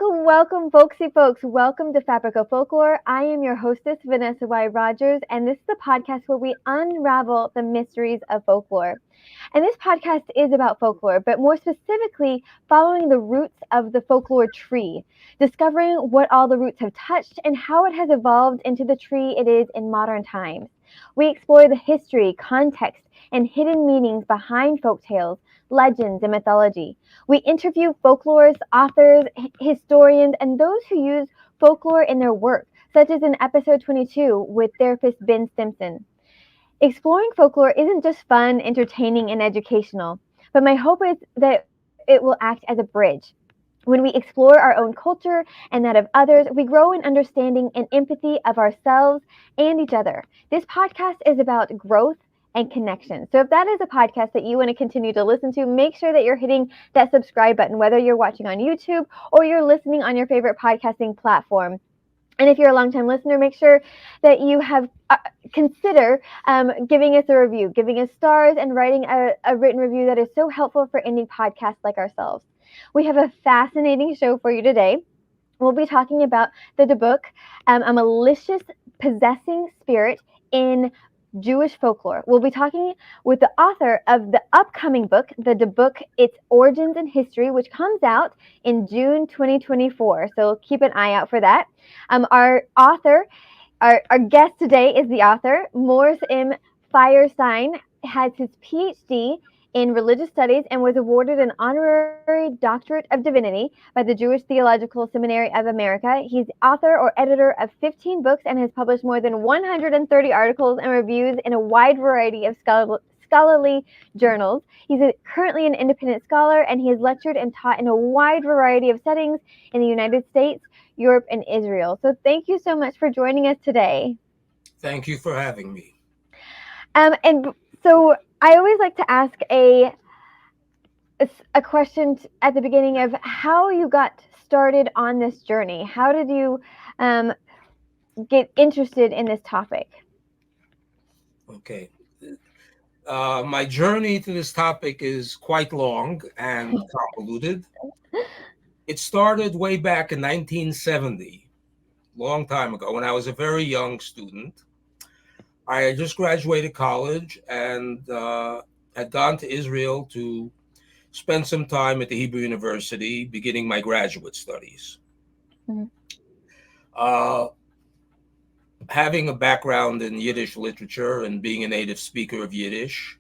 Welcome, folksy folks. Welcome to Fabric of Folklore. I am your hostess, Vanessa Y. Rogers, and this is the podcast where we unravel the mysteries of folklore. And this podcast is about folklore, but more specifically, following the roots of the folklore tree, discovering what all the roots have touched and how it has evolved into the tree it is in modern times. We explore the history, context, and hidden meanings behind folk tales, legends, and mythology. We interview folklorists, authors, historians, and those who use folklore in their work, such as in episode 22 with therapist Ben Simpson. Exploring folklore isn't just fun, entertaining, and educational, but my hope is that it will act as a bridge. When we explore our own culture and that of others, we grow in understanding and empathy of ourselves and each other. This podcast is about growth and connection. So if that is a podcast that you want to continue to listen to, make sure that you're hitting that subscribe button, whether you're watching on YouTube or you're listening on your favorite podcasting platform. And if you're a longtime listener, make sure that you have consider giving us a review, giving us stars, and writing a written review that is so helpful for indie podcasts like ourselves. We have a fascinating show for you today. We'll be talking about the Dybbuk, a malicious possessing spirit in Jewish folklore. We'll be talking with the author of the upcoming book, The Dybbuk, Its Origins and History, which comes out in June 2024. So keep an eye out for that. Our guest today is the author, Morris M. Faierstein, has his PhD in religious studies and was awarded an honorary doctorate of divinity by the Jewish Theological Seminary of America. He's author or editor of 15 books and has published more than 130 articles and reviews in a wide variety of scholarly journals. He's currently an independent scholar, and he has lectured and taught in a wide variety of settings in the United States, Europe, and Israel. So thank you so much for joining us today. Thank you for having me. So I always like to ask a question at the beginning of how you got started on this journey. How did you get interested in this topic? Okay. My journey to this topic is quite long and convoluted. It started way back in 1970, long time ago, when I was a very young student. I had just graduated college and had gone to Israel to spend some time at the Hebrew University, beginning my graduate studies. Mm-hmm. Having a background in Yiddish literature and being a native speaker of Yiddish,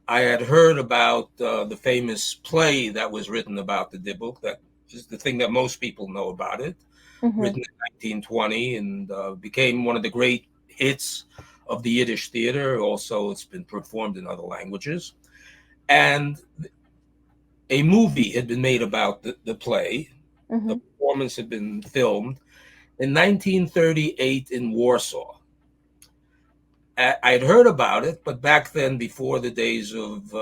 I had heard about the famous play that was written about the Dybbuk. That is the thing that most people know about it, written in 1920 and became one of the great hits of the Yiddish Theater. Also, it's been performed in other languages. And a movie had been made about the play. The performance had been filmed in 1938 in Warsaw. I'd heard about it, but back then, before the days of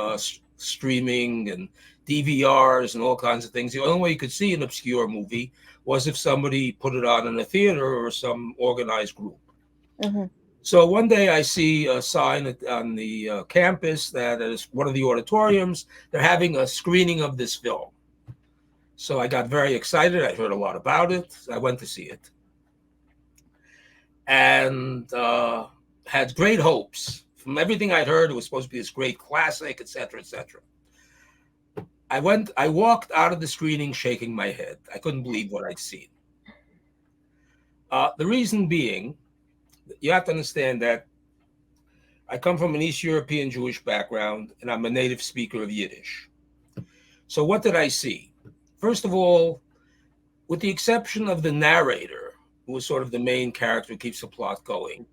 streaming and DVRs and all kinds of things, the only way you could see an obscure movie was if somebody put it on in a theater or some organized group. So one day I see a sign on the campus that is one of the auditoriums, they're having a screening of this film. So I got very excited. I heard a lot about it. I went to see it. And had great hopes. From everything I'd heard, it was supposed to be this great classic, et cetera, et cetera. I walked out of the screening shaking my head. I couldn't believe what I'd seen. The reason being, you have to understand that I come from an East European Jewish background, and I'm a native speaker of Yiddish. So what did I see? First of all, with the exception of the narrator, who was sort of the main character who keeps the plot going,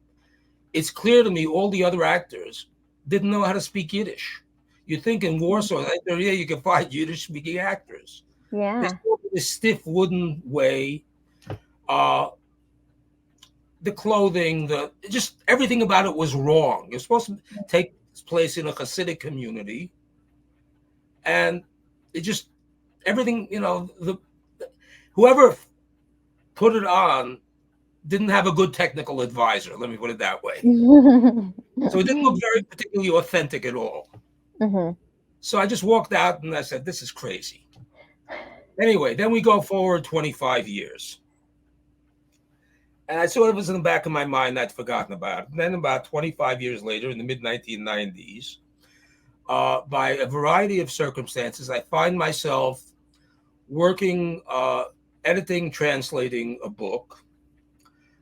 it's clear to me all the other actors didn't know how to speak Yiddish. You think in Warsaw, you can find Yiddish-speaking actors. Yeah. They spoke in a stiff wooden way. The clothing, just everything about it was wrong. You're supposed to take place in a Hasidic community, and it just everything. Whoever put it on didn't have a good technical advisor. Let me put it that way. So it didn't look very particularly authentic at all. So I just walked out and I said, "This is crazy." Anyway, then we go forward 25 years. And I sort of was in the back of my mind, I'd forgotten about it. And then about 25 years later, in the mid-1990s, by a variety of circumstances, I find myself working, editing, translating a book,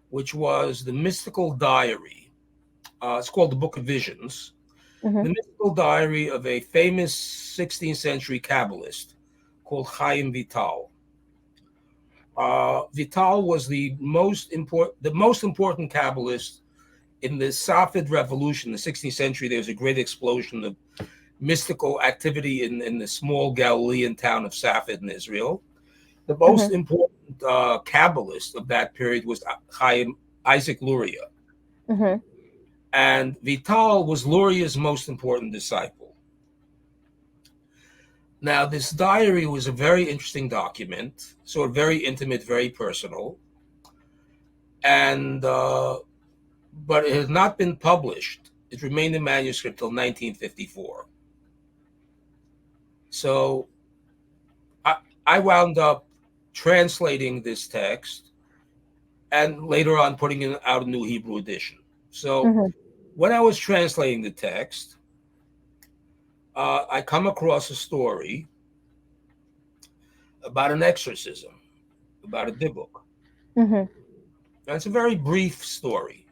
which was the mystical diary. It's called the Book of Visions. The mystical diary of a famous 16th century Kabbalist called Chaim Vital. Vital was the most important Kabbalist in the Safavid revolution, the 16th century. There was a great explosion of mystical activity in the small Galilean town of Safavid in Israel. The most important Kabbalist of that period was Isaac Luria. And Vital was Luria's most important disciple. Now, this diary was a very interesting document, sort of very intimate, very personal, and but it had not been published. It remained in manuscript till 1954. So I wound up translating this text and later on putting out a new Hebrew edition. So when I was translating the text, I come across a story about an exorcism, about a Dybbuk. And it's a very brief story.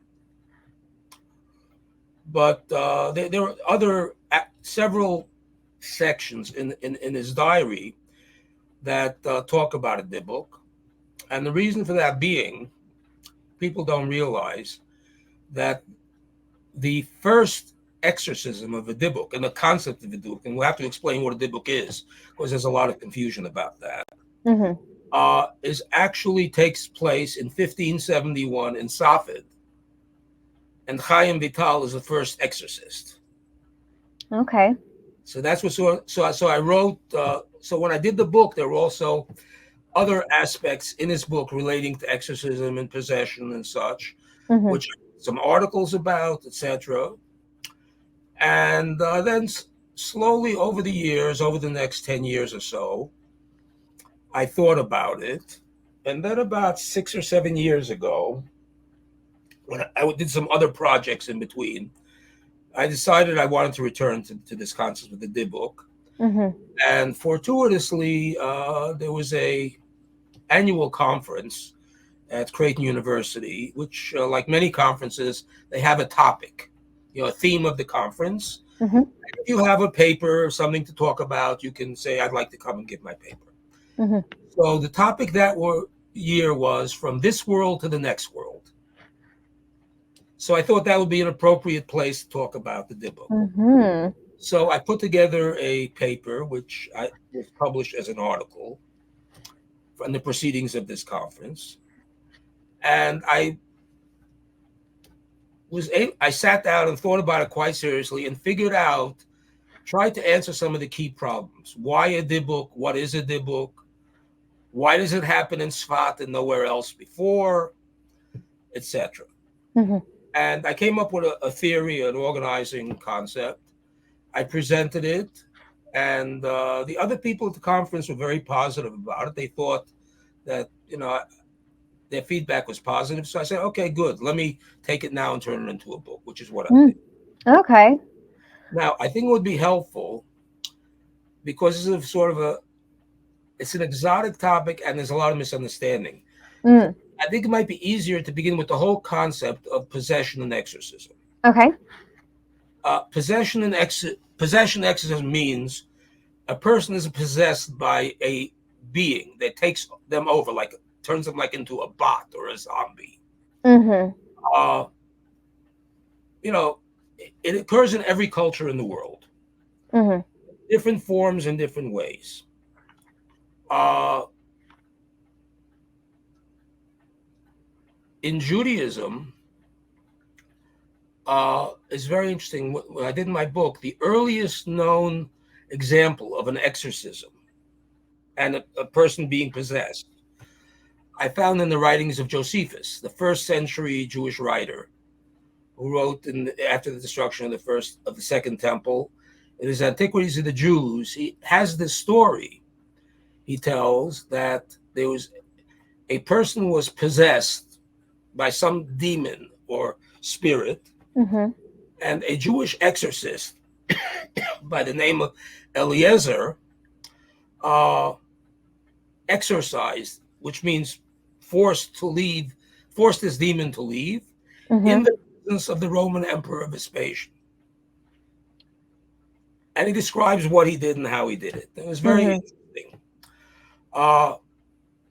But there are several sections in his diary that talk about a Dybbuk. And the reason for that being, people don't realize that the first exorcism of a Dybbuk and the concept of a Dybbuk, and we'll have to explain what a Dybbuk is, because there's a lot of confusion about that, is actually takes place in 1571 in Safed. And Chaim Vital is the first exorcist. Okay. So that's what. So I wrote. So when I did the book, there were also other aspects in his book relating to exorcism and possession and such, which some articles about, etc. And then slowly over the years, over the next 10 years or so, I thought about it. And then about 6 or 7 years ago, when I did some other projects in between, I decided I wanted to return to this concept of the Dybbuk. And fortuitously, there was a annual conference at Creighton University, which, like many conferences, they have a topic, a theme of the conference. If you have a paper or something to talk about, you can say, I'd like to come and give my paper. So the topic that year was From This World to the Next World. So I thought that would be an appropriate place to talk about the Dybbuk. So I put together a paper, which was published as an article from the proceedings of this conference. And I sat down and thought about it quite seriously and tried to answer some of the key problems. Why a Dybbuk? What is a Dybbuk? Why does it happen in Sfat and nowhere else before, etc. And I came up with a theory, an organizing concept. I presented it, and the other people at the conference were very positive about it. They thought that, their feedback was positive. So I said, okay, good. Let me take it now and turn it into a book, which is what I did. Okay. Now, I think it would be helpful because this is it's an exotic topic and there's a lot of misunderstanding. I think it might be easier to begin with the whole concept of possession and exorcism. Okay. Possession exorcism means a person is possessed by a being that takes them over, turns them into a bot or a zombie. It occurs in every culture in the world, different forms and different ways. In Judaism, it's very interesting. What I did in my book, the earliest known example of an exorcism and a person being possessed, I found in the writings of Josephus, the first century Jewish writer, who wrote after the destruction of the Second Temple. In his Antiquities of the Jews, he has this story he tells that there was a person was possessed by some demon or spirit, and a Jewish exorcist by the name of Eliezer exorcised, which means forced this demon to leave in the presence of the Roman Emperor Vespasian. And he describes what he did and how he did it. It was very interesting.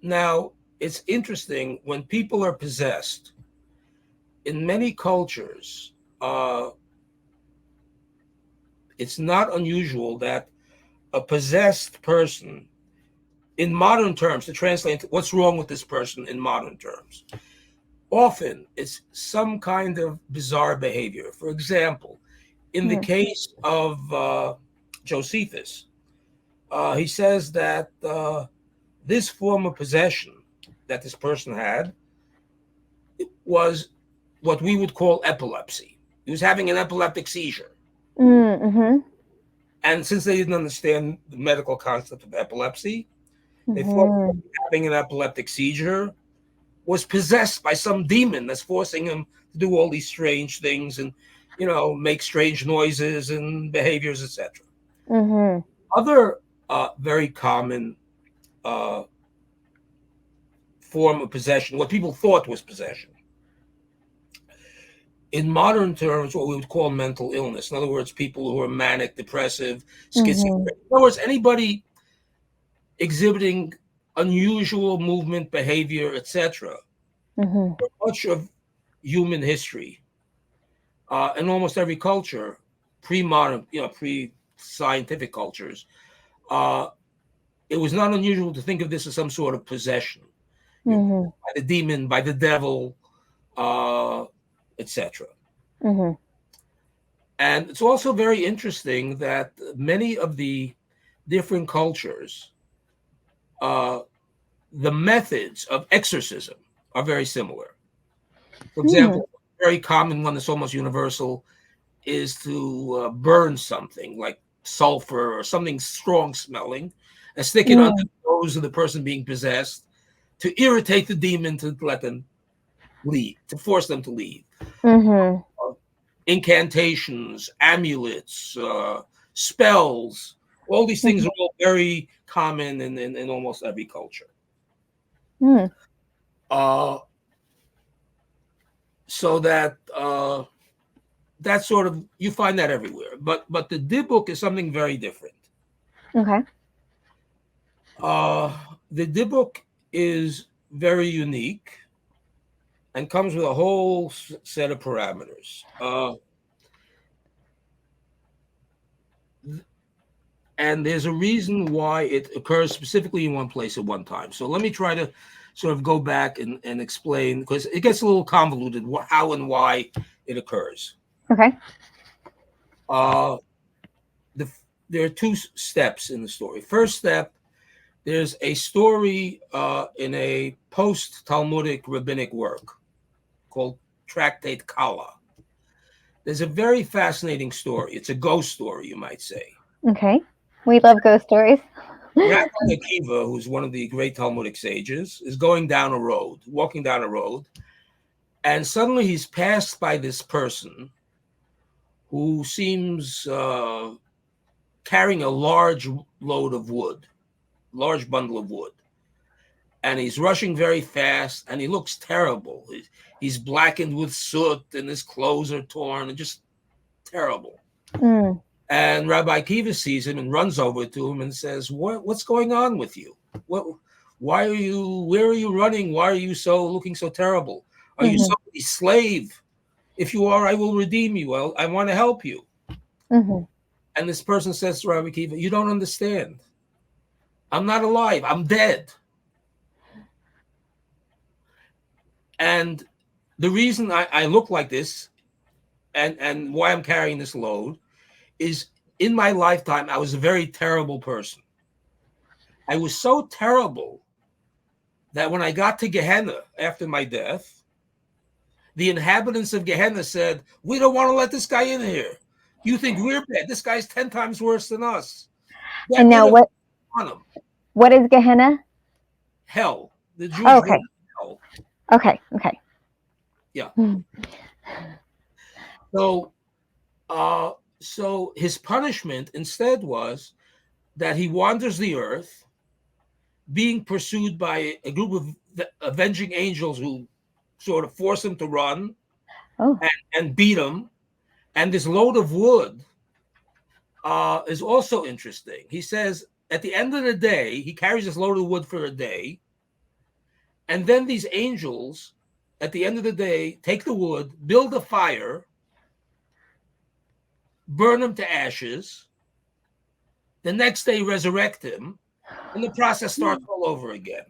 Now, it's interesting when people are possessed. In many cultures, it's not unusual that a possessed person, in modern terms, to translate what's wrong with this person in modern terms, often it's some kind of bizarre behavior. For example, in the case of Josephus, he says that this form of possession that this person had was what we would call epilepsy. He was having an epileptic seizure. And since they didn't understand the medical concept of epilepsy, they thought having an epileptic seizure was possessed by some demon that's forcing him to do all these strange things and, make strange noises and behaviors, etc. Other very common form of possession, what people thought was possession, in modern terms, what we would call mental illness. In other words, people who are manic, depressive, schizophrenic. In other words, anybody exhibiting unusual movement, behavior, etc. For much of human history, in almost every culture, pre-modern, pre-scientific cultures, it was not unusual to think of this as some sort of possession by the demon, by the devil, etc. And it's also very interesting that many of the different cultures, the methods of exorcism are very similar. For example, a very common one that's almost universal is to burn something like sulfur or something strong smelling and stick it under the nose of the person being possessed to irritate the demon, to let them leave, to force them to leave. Incantations, amulets, spells, all these things are all very common in almost every culture. So that that's sort of, you find that everywhere. But the Dybbuk is something very different. Okay. The Dybbuk is very unique and comes with a whole set of parameters. And there's a reason why it occurs specifically in one place at one time. So let me try to sort of go back and explain, because it gets a little convoluted, how and why it occurs. Okay. There are two steps in the story. First step, there's a story in a post-Talmudic rabbinic work called Tractate Kala. There's a very fascinating story. It's a ghost story, you might say. Okay. We love ghost stories. Rabbi Akiva, who's one of the great Talmudic sages, is walking down a road, and suddenly he's passed by this person who seems carrying a large bundle of wood. And he's rushing very fast, and he looks terrible. He's blackened with soot, and his clothes are torn, and just terrible. And Rabbi Akiva sees him and runs over to him and says, "What's going on with you? Where are you running? Why are you looking so terrible? Are you somebody's slave? If you are, I will redeem you. Well, I want to help you." And this person says to Rabbi Akiva, "You don't understand. I'm not alive. I'm dead." And the reason I look like this and why I'm carrying this load is, in my lifetime, I was a very terrible person. I was so terrible that when I got to Gehenna after my death, the inhabitants of Gehenna said, "We don't want to let this guy in here. You think we're bad? This guy's 10 times worse than us." And now what? What is Gehenna? Hell. The Jewish Okay. word hell. Okay. Okay. Yeah. Hmm. So, so his punishment instead was that he wanders the earth, being pursued by a group of avenging angels who sort of force him to run Oh. and beat him. And this load of wood is also interesting. He says at the end of the day, he carries this load of wood for a day. And then these angels, at the end of the day, take the wood, build a fire, burn him to ashes. The next day, resurrect him. And the process starts all over again.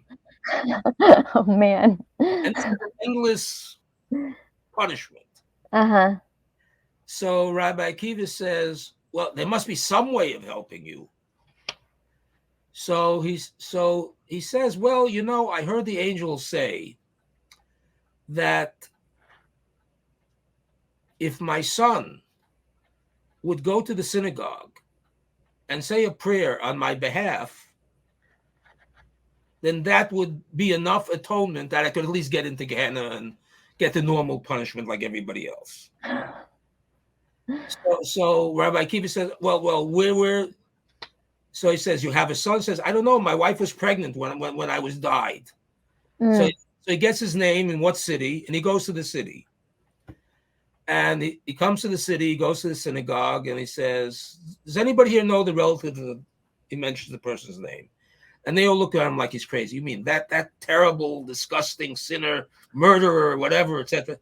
Oh man. And it's an endless punishment. Uh-huh. So Rabbi Akiva says, well, there must be some way of helping you. So he says, well, you know, I heard the angels say that if my son would go to the synagogue and say a prayer on my behalf, then that would be enough atonement that I could at least get into Gehenna and get the normal punishment like everybody else. So Rabbi Akiva says, well, where? So he says, you have a son? He says, I don't know. My wife was pregnant when I was died. So he gets his name and what city, and he goes to the city. And he comes to the city, he goes to the synagogue, and he says, does anybody here know the relative of he mentions the person's name. And they all look at him like he's crazy. You mean that terrible, disgusting sinner, murderer, whatever, etc.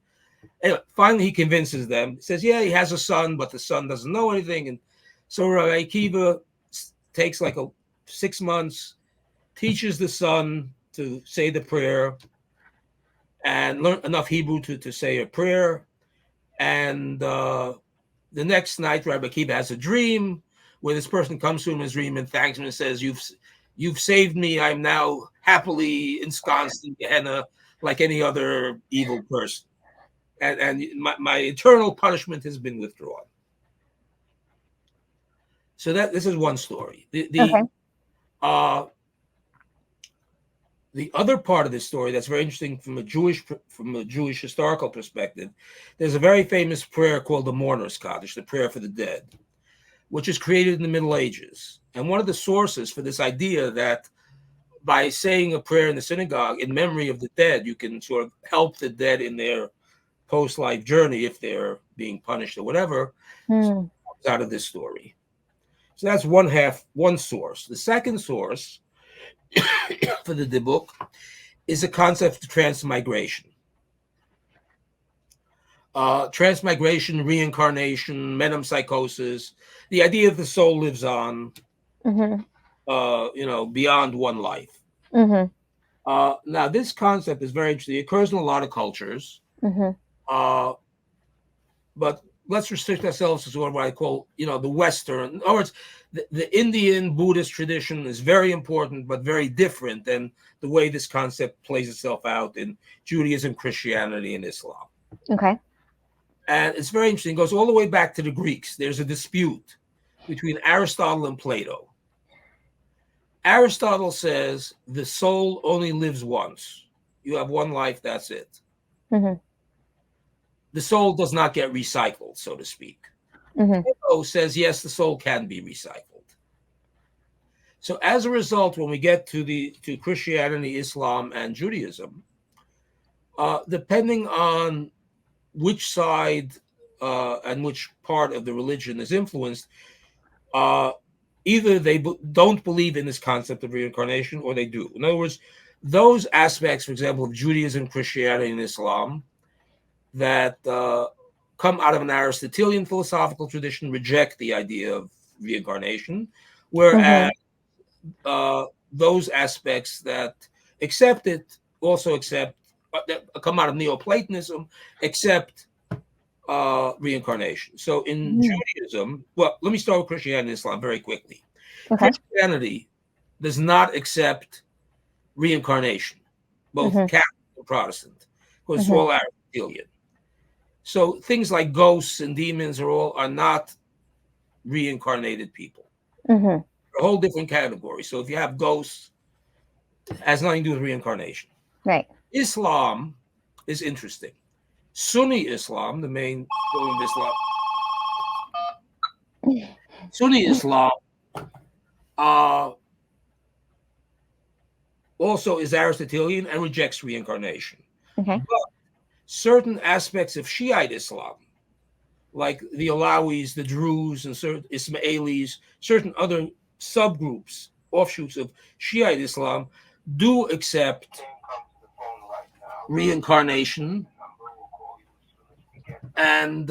Anyway, finally he convinces them. He says, yeah, he has a son, but the son doesn't know anything. And so Rabbi Akiva takes like 6 months, teaches the son to say the prayer and learn enough Hebrew to say a prayer. And the next night, Rabbi Akiva has a dream where this person comes to him in his dream and thanks him and says, you've saved me. I'm now happily ensconced in Gehenna like any other evil person. And my eternal punishment has been withdrawn. So this is one story. Okay. The other part of this story that's very interesting from a Jewish historical perspective, there's a very famous prayer called the Mourner's Kaddish, the prayer for the dead, which is created in the Middle Ages. And one of the sources for this idea that by saying a prayer in the synagogue in memory of the dead, you can sort of help the dead in their post-life journey if they're being punished or whatever, comes out of this story. So that's one source. The second source for the Dybbuk is a concept of transmigration. Transmigration, reincarnation, metempsychosis, the idea that the soul lives on, beyond one life. Now, this concept is very interesting. It occurs in a lot of cultures, but let's restrict ourselves to sort of what I call, the Western. In other words, the Indian Buddhist tradition is very important, but very different than the way this concept plays itself out in Judaism, Christianity, and Islam. Okay. And it's very interesting. It goes all the way back to the Greeks. There's a dispute between Aristotle and Plato. Aristotle says the soul only lives once. You have one life, that's it. The soul does not get recycled, so to speak. Plato says, yes, the soul can be recycled. So as a result, when we get to Christianity, Islam, and Judaism, depending on which side and which part of the religion is influenced, either they don't believe in this concept of reincarnation or they do. In other words, those aspects, for example, of Judaism, Christianity, and Islam that come out of an Aristotelian philosophical tradition reject the idea of reincarnation, whereas those aspects that accept it also accept, that come out of Neoplatonism, accept reincarnation. So in Judaism, well, let me start with Christianity and Islam very quickly. Okay. Christianity does not accept reincarnation, both Catholic and Protestant, because it's all Aristotelian. So things like ghosts and demons are not reincarnated people. a whole different category. So if you have ghosts, it has nothing to do with reincarnation. Right. Islam is interesting. Sunni Islam, the main form of Islam, Sunni Islam also is Aristotelian and rejects reincarnation. Okay. But certain aspects of Shiite Islam, like the Alawis, the Druze, and certain Ismailis, certain other subgroups, offshoots of Shiite Islam, do accept reincarnation, and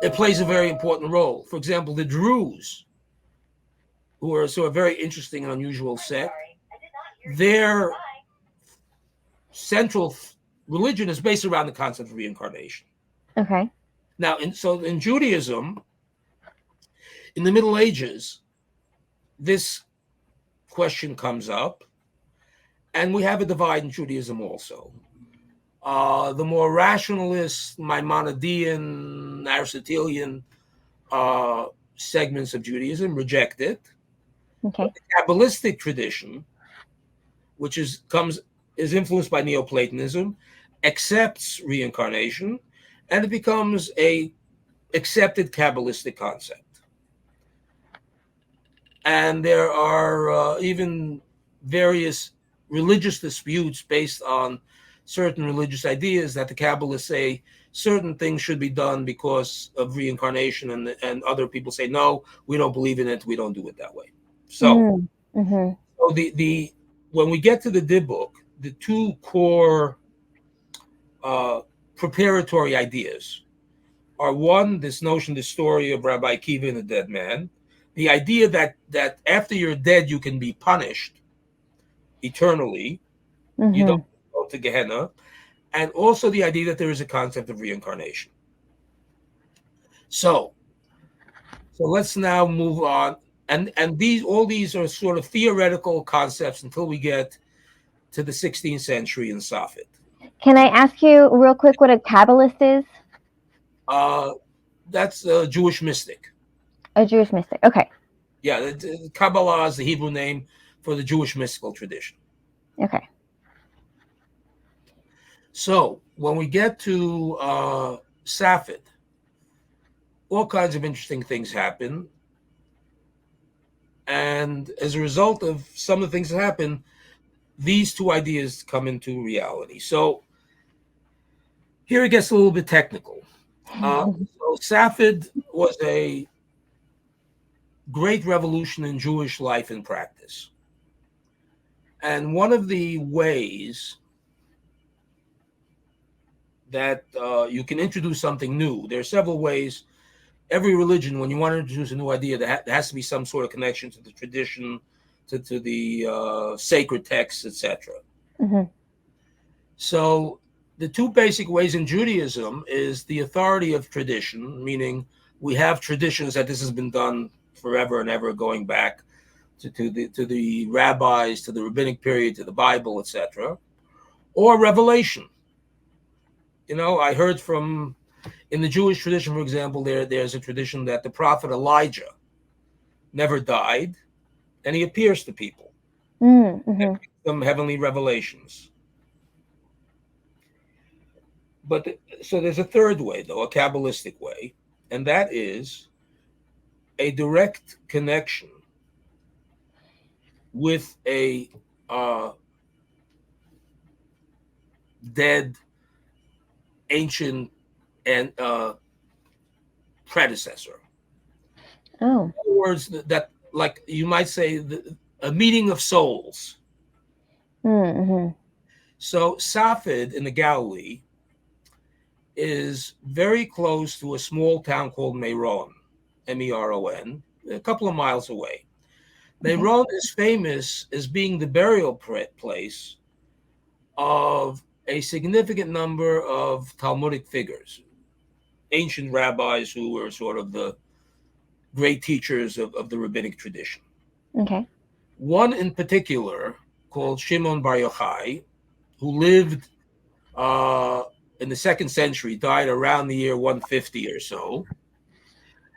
it plays a very important role. For example, the Druze, who are sort of very interesting and unusual sect, their central religion is based around the concept of reincarnation. Okay. Now, in Judaism, in the Middle Ages, this question comes up, and we have a divide in Judaism also. The more rationalist, Maimonidean, Aristotelian segments of Judaism reject it. Okay. But the Kabbalistic tradition, which is influenced by Neoplatonism, accepts reincarnation, and it becomes a accepted Kabbalistic concept. And there are even various religious disputes based on certain religious ideas that the Kabbalists say certain things should be done because of reincarnation, and other people say, no, we don't believe in it, we don't do it that way. So, so the when we get to the Dybbuk, the two core preparatory ideas are, one, this notion, the story of Rabbi Akiva and the dead man, the idea that after you're dead you can be punished eternally, you don't go to Gehenna, and also the idea that there is a concept of reincarnation. So let's now move on, and all these are sort of theoretical concepts until we get to the 16th century in Safed. Can I ask you real quick what a Kabbalist is? That's a Jewish mystic. A Jewish mystic. Okay. Yeah, Kabbalah is the Hebrew name for the Jewish mystical tradition. Okay. So when we get to Safed, all kinds of interesting things happen. And as a result of some of the things that happen, these two ideas come into reality. So here it gets a little bit technical. So Safed was a great revolution in Jewish life and practice. And one of the ways that you can introduce something new, there are several ways. Every religion, when you want to introduce a new idea, there has to be some sort of connection to the tradition, to the sacred texts, etc. So the two basic ways in Judaism is the authority of tradition, meaning we have traditions that this has been done forever and ever, going back to the rabbis, to the rabbinic period, to the Bible, etc. Or revelation. I heard from, in the Jewish tradition, for example, there's a tradition that the prophet Elijah never died, and he appears to people and gives them heavenly revelations. But so there's a third way, though, a Kabbalistic way, and that is a direct connection with a dead, ancient, and predecessor. Oh. In other words, that, like you might say, a meeting of souls. So Safed in the Galilee is very close to a small town called Meron, Meron, a couple of miles away. Meron is famous as being the burial place of a significant number of Talmudic figures, ancient rabbis who were sort of the great teachers of the rabbinic tradition. Okay. One in particular, called Shimon Bar Yochai, who lived in the 2nd century, died around the year 150 or so.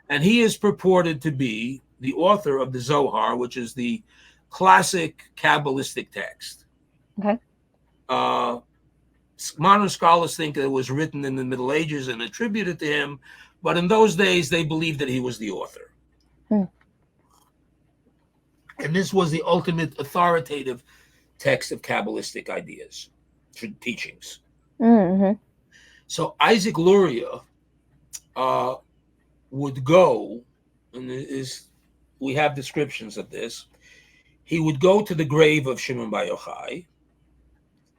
And he is purported to be the author of the Zohar, which is the classic Kabbalistic text. Okay. Modern scholars think it was written in the Middle Ages and attributed to him, but in those days they believed that he was the author. And this was the ultimate authoritative text of Kabbalistic ideas, teachings. So Isaac Luria would go, and we have descriptions of this. He would go to the grave of Shimon Bar Yochai.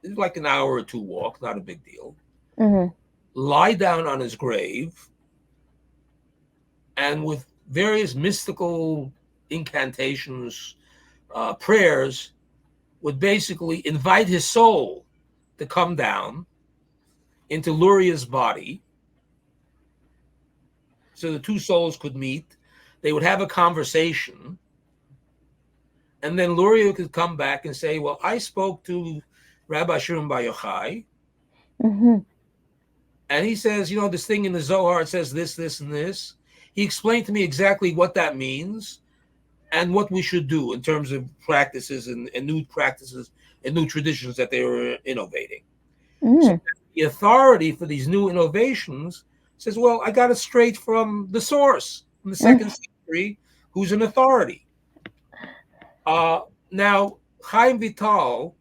It's like an hour or two walk, not a big deal. Lie down on his grave, and with various mystical incantations, prayers, would basically invite his soul to come down into Luria's body, so the two souls could meet. They would have a conversation, and then Luria could come back and say, well, I spoke to Rabbi Shimon Bar Yochai, and he says, you know, this thing in the Zohar, it says this, this, and this. He explained to me exactly what that means and what we should do in terms of practices and new practices and new traditions that they were innovating. So the authority for these new innovations says, well, I got it straight from the source, from the second century, who's an authority. Now, Chaim Vital,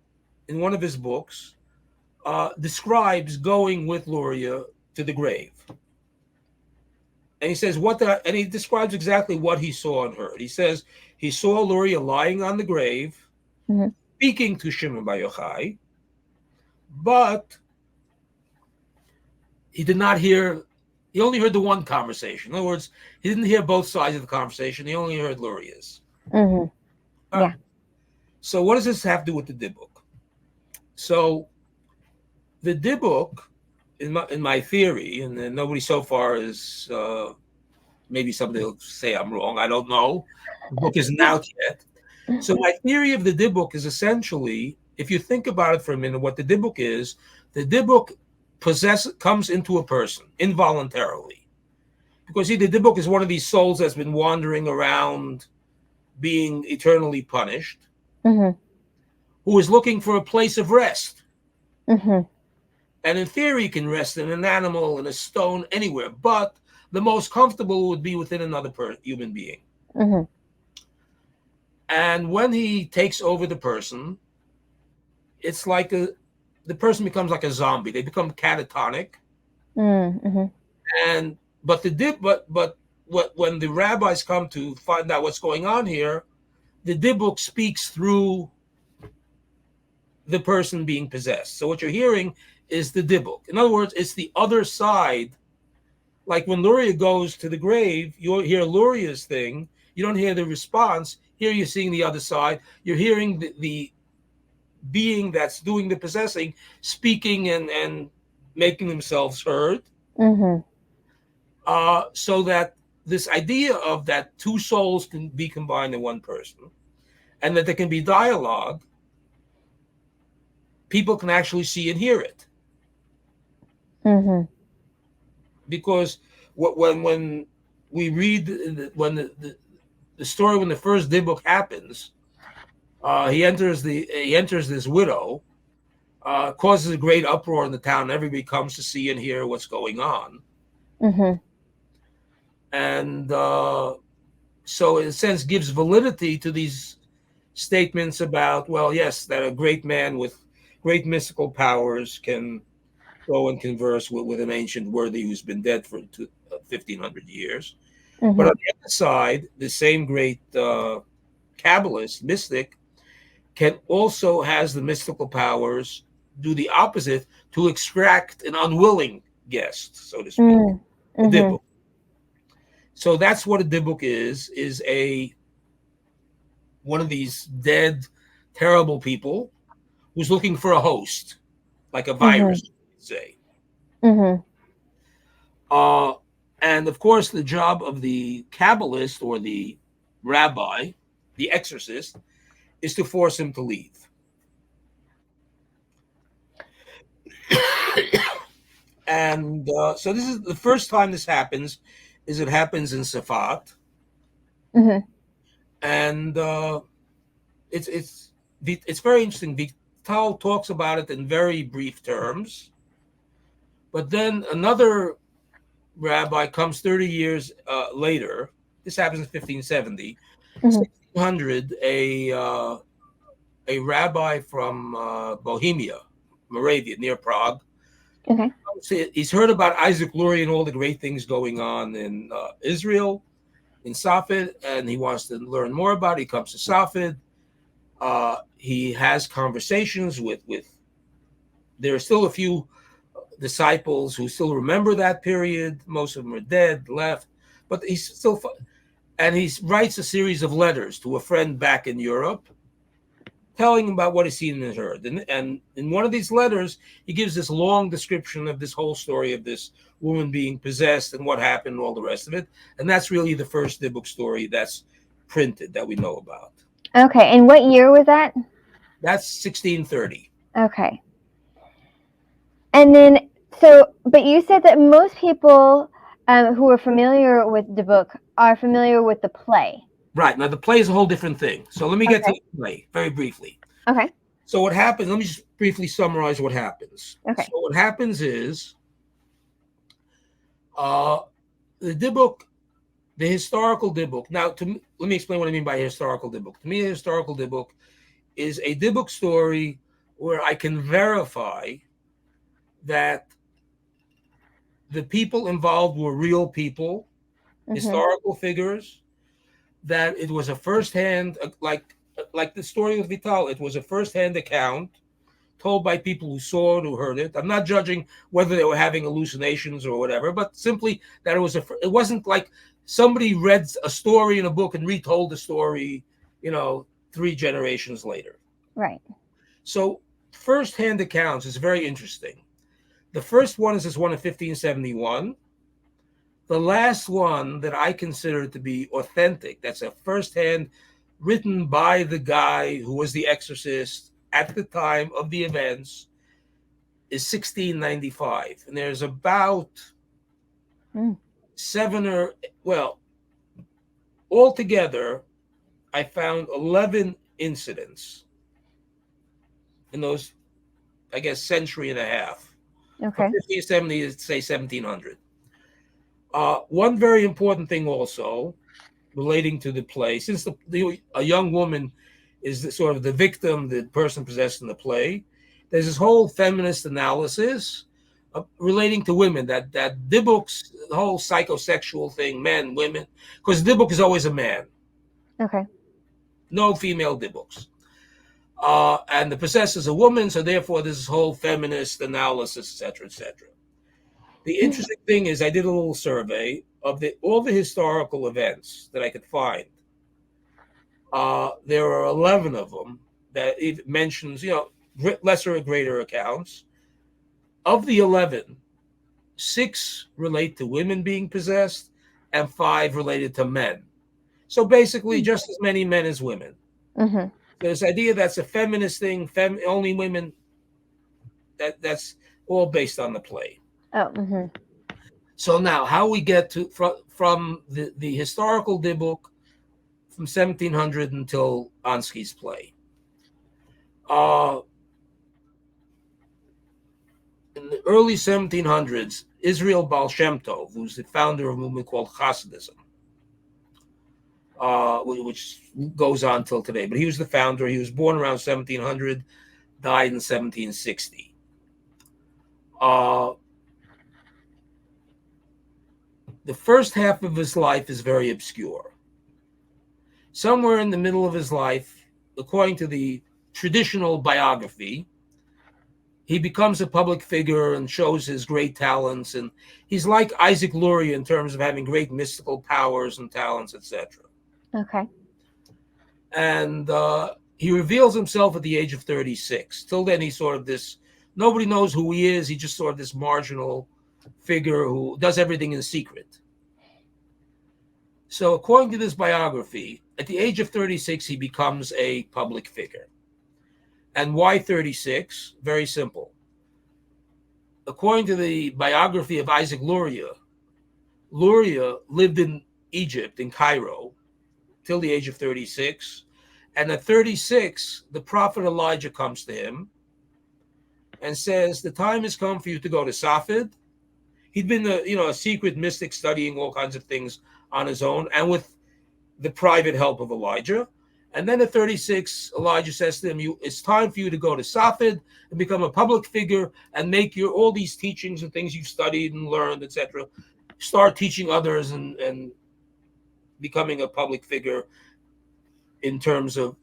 in one of his books, describes going with Luria to the grave. And he says, and he describes exactly what he saw and heard. He says he saw Luria lying on the grave, speaking to Shimon Bar Yochai, but he did not hear, he only heard the one conversation. In other words, he didn't hear both sides of the conversation. He only heard Luria's. Yeah. So what does this have to do with the Dybbuk? So the Dybbuk, in my theory, and nobody so far is, maybe somebody will say I'm wrong, I don't know. The book isn't out yet. So my theory of the Dybbuk is essentially, if you think about it for a minute, what the Dybbuk is, the Dybbuk comes into a person involuntarily. Because see, the Dybbuk is one of these souls that's been wandering around being eternally punished, who is looking for a place of rest. And in theory, can rest in an animal, in a stone, anywhere. But the most comfortable would be within another human being. And when he takes over the person, it's like the person becomes like a zombie. They become catatonic. And when the rabbis come to find out what's going on here, the Dybbuk speaks through the person being possessed. So what you're hearing is the Dybbuk. In other words, it's the other side. Like when Luria goes to the grave, you hear Luria's thing. You don't hear the response. Here you're seeing the other side. You're hearing the being that's doing the possessing speaking and making themselves heard. So that this idea of that two souls can be combined in one person and that there can be dialogue, people can actually see and hear it. Because when we read when the story, when the first Dybbuk happens, he enters this widow, causes a great uproar in the town. Everybody comes to see and hear what's going on, and so in a sense gives validity to these statements about, well, yes, that a great man with great mystical powers can go and converse with an ancient worthy who's been dead for 1,500 years. But on the other side, the same great Kabbalist, mystic, can also has the mystical powers do the opposite to extract an unwilling guest, so to speak. A Dybbuk. So that's what a Dybbuk is one of these dead, terrible people who's looking for a host, like a virus, say. And of course, the job of the Kabbalist or the rabbi, the exorcist, is to force him to leave. And so this is the first time this happens, is it happens in Safat. And it's very interesting. Vital talks about it in very brief terms, but then another rabbi comes 30 years later. This happens in 1570. Mhm. 1600, a rabbi from Bohemia, Moravia, near Prague. Okay. He's heard about Isaac Luria and all the great things going on in Israel, in Safed, and he wants to learn more about it. He comes to Safed. He has conversations with. There are still a few disciples who still remember that period. Most of them are dead, left, but he's still. And he writes a series of letters to a friend back in Europe, telling him about what he's seen and heard. And in one of these letters, he gives this long description of this whole story of this woman being possessed and what happened and all the rest of it. And that's really the first Dybbuk story that's printed that we know about. Okay. And what year was that? That's 1630. Okay. And then, but you said that most people who are familiar with Dybbuk are familiar with the play. Right. Now, the play is a whole different thing. So let me get to the play very briefly. Okay. So what happens, let me just briefly summarize what happens. Okay. So what happens is the Dybbuk, the historical Dybbuk. Now, let me explain what I mean by historical Dybbuk. To me, a historical Dybbuk is a Dybbuk story where I can verify that the people involved were real people, historical figures, that it was a firsthand, like the story with Vital, it was a firsthand account told by people who saw it, who heard it. I'm not judging whether they were having hallucinations or whatever, but simply that it wasn't like somebody read a story in a book and retold the story, 3 generations later. Right. So firsthand accounts is very interesting. The first one is this one in 1571. The last one that I consider to be authentic, that's a firsthand written by the guy who was the exorcist at the time of the events, is 1695. And there's about altogether, I found 11 incidents in those, I guess, century and a half. Okay. From 1570 to say 1700. One very important thing also relating to the play, since a young woman is sort of the victim, the person possessed in the play, there's this whole feminist analysis relating to women, that Dybbuk's the whole psychosexual thing, men, women, because Dybbuk is always a man. Okay. No female Dybbuks. And the possessor is a woman, so therefore there's this whole feminist analysis, etc., etc. The interesting thing is I did a little survey of all the historical events that I could find. There are 11 of them that it mentions, lesser or greater accounts. Of the 11, 6 relate to women being possessed and 5 related to men. So basically just as many men as women. Mm-hmm. This idea that's a feminist thing, only women, that's all based on the play. Oh, mm-hmm. So now, how we get to from the historical Dybbuk from 1700 until Ansky's play. In the early 1700s, Israel Baal Shem Tov, who's the founder of a movement called Hasidism, which goes on till today, but he was the founder. He was born around 1700, died in 1760. The first half of his life is very obscure. Somewhere in the middle of his life, according to the traditional biography, he becomes a public figure and shows his great talents. And he's like Isaac Luria in terms of having great mystical powers and talents, etc. Okay. And he reveals himself at the age of 36. Till then, he's sort of this, nobody knows who he is. He's just sort of this marginal figure who does everything in secret. So according to this biography, at the age of 36, he becomes a public figure. And why 36? Very simple. According to the biography of Isaac Luria, Luria lived in Egypt, in Cairo, till the age of 36. And at 36, the prophet Elijah comes to him and says, the time has come for you to go to Safed. He'd been a secret mystic studying all kinds of things on his own and with the private help of Elijah. And then at 36, Elijah says to him, it's time for you to go to Safed and become a public figure and make all these teachings and things you've studied and learned, etc. Start teaching others and becoming a public figure in terms of,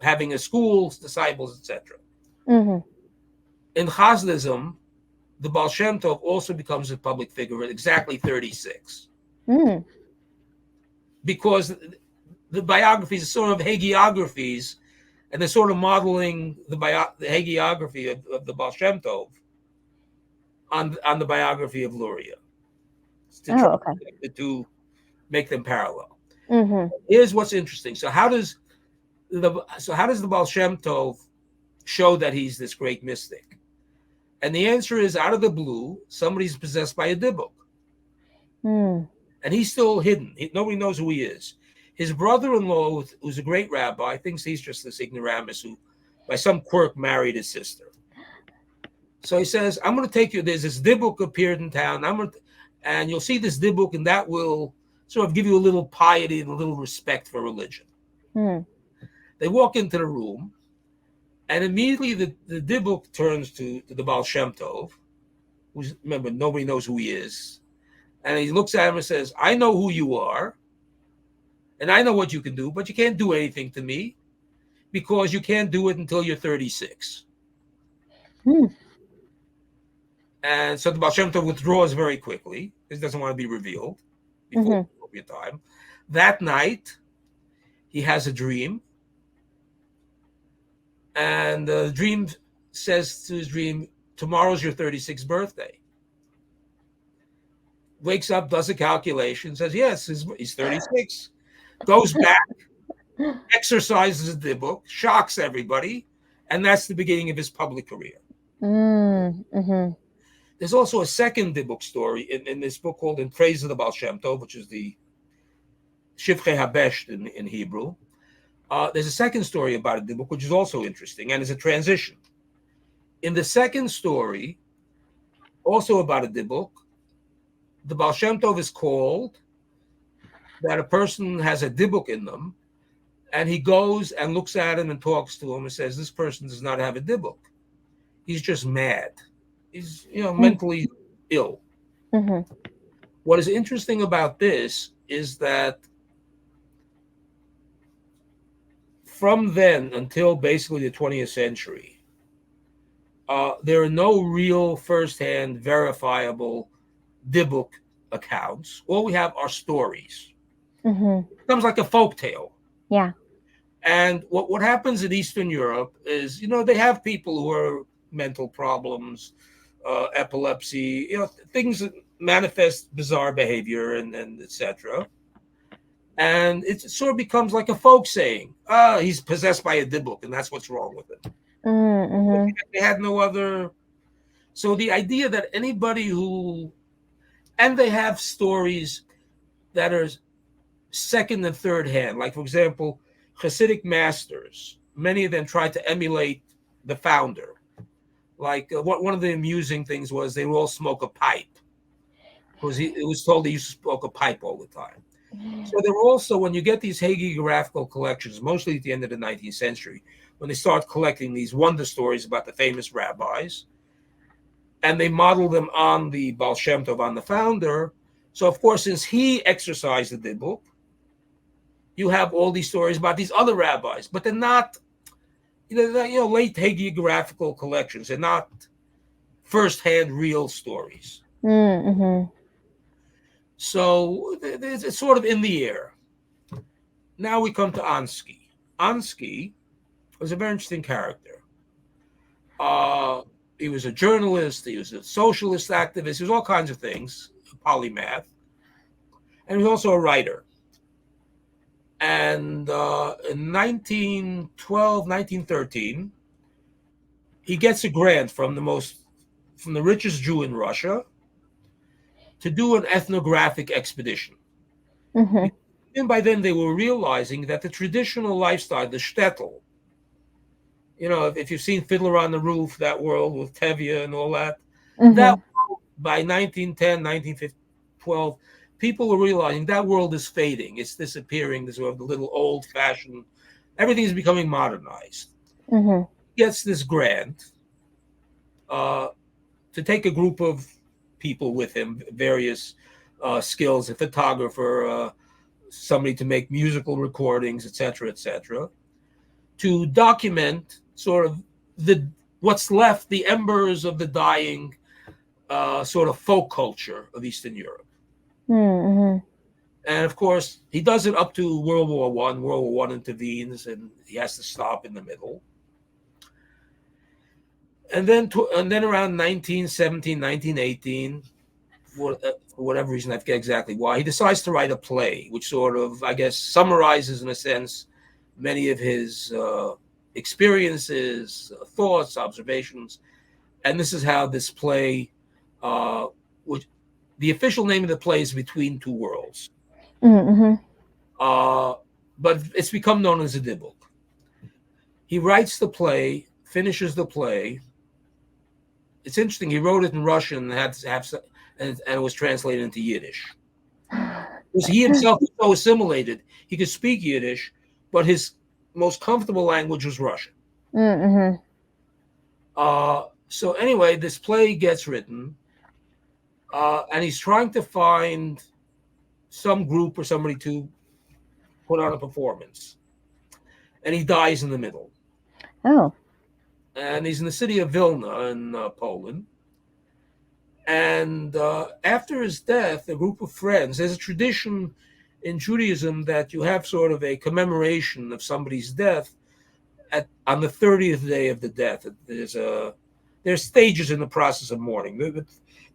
having a school, disciples, etc. Mm-hmm. In Hasidism, the Baal Shem Tov also becomes a public figure at exactly 36. Mm. Because the biographies are sort of hagiographies, and they're sort of modeling the hagiography of the Baal Shem Tov on the biography of Luria. To make them parallel. Mm-hmm. Here's what's interesting. So how does the Baal Shem Tov show that he's this great mystic? And the answer is, out of the blue, somebody's possessed by a Dybbuk. Mm. And he's still hidden. Nobody knows who he is. His brother-in-law, who's a great rabbi, thinks he's just this ignoramus who, by some quirk, married his sister. So he says, I'm going to take you, there's this Dybbuk appeared in town, and you'll see this Dybbuk, and that will sort of give you a little piety and a little respect for religion. Mm. They walk into the room, and immediately the Dybbuk turns to the Baal Shem Tov, who's, remember, nobody knows who he is. And he looks at him and says, I know who you are, and I know what you can do, but you can't do anything to me because you can't do it until you're 36. Mm. And so the Baal Shem Tov withdraws very quickly because he doesn't want to be revealed before the appropriate time. That night, he has a dream. And the dream says to his dream, tomorrow's your 36th birthday. Wakes up, does a calculation, says, yes, he's 36. Goes back, exercises the Dybbuk, shocks everybody, and that's the beginning of his public career. Mm-hmm. There's also a second Dybbuk story in this book called In Praise of the Baal Shem Tov, which is the Shivchei Habesh in Hebrew. There's a second story about a Dybbuk, which is also interesting, and is a transition. In the second story, also about a Dybbuk, the Baal Shem Tov is called that a person has a Dybbuk in them, and he goes and looks at him and talks to him and says, this person does not have a Dybbuk. He's just mad. He's, mentally ill. Mm-hmm. What is interesting about this is that from then until basically the 20th century, there are no real firsthand verifiable Dybbuk accounts. All we have are stories. Mm-hmm. It becomes like a folk tale. Yeah. And what happens in Eastern Europe is, they have people who are mental problems, epilepsy, things that manifest bizarre behavior and etc. And it sort of becomes like a folk saying, he's possessed by a Dybbuk, and that's what's wrong with him. Mm-hmm. They had no other. So the idea that anybody and they have stories that are second and third hand. Like, for example, Hasidic masters, many of them tried to emulate the founder. Like, one of the amusing things was they would all smoke a pipe, because it was told they used to smoke a pipe all the time. So there were also, when you get these hagiographical collections, mostly at the end of the 19th century, when they start collecting these wonder stories about the famous rabbis, and they model them on the Baal Shem Tov, on the founder. So, of course, since he exercised the Dybbuk, you have all these stories about these other rabbis, but they're not, late hagiographical collections. They're not first-hand real stories. Mm-hmm. So it's sort of in the air. Now we come to Ansky. Ansky was a very interesting character. He was a journalist. He was a socialist activist. He was all kinds of things, a polymath. And he was also a writer. And in 1912, 1913, he gets a grant from the richest Jew in Russia to do an ethnographic expedition. Mm-hmm. And by then they were realizing that the traditional lifestyle, the shtetl, if you've seen Fiddler on the Roof, that world with Tevye and all that, that by 1910, 1912, people were realizing that world is fading. It's disappearing. This sort of the little old-fashioned, everything is becoming modernized. Mm-hmm. He gets this grant to take a group of people with him, various skills, a photographer, somebody to make musical recordings, etc., to document sort of what's left, the embers of the dying sort of folk culture of Eastern Europe. Mm-hmm. And of course, he does it up to World War I. World War I intervenes, and he has to stop in the middle. And then around 1917, 1918, for whatever reason, I forget exactly why, he decides to write a play, which sort of, I guess, summarizes, in a sense, many of his experiences, thoughts, observations. And this is how this play, which the official name of the play is Between Two Worlds. Mm-hmm. But it's become known as a Dybbuk. He writes the play, finishes the play. It's interesting. He wrote it in Russian and had to have, and it was translated into Yiddish. Because he himself was so assimilated, he could speak Yiddish, but his most comfortable language was Russian. Mm-hmm. So anyway, this play gets written, and he's trying to find some group or somebody to put on a performance. And he dies in the middle. Oh. And he's in the city of Vilna in Poland. And after his death, a group of friends, there's a tradition in Judaism that you have sort of a commemoration of somebody's death on the 30th day of the death. There's stages in the process of mourning.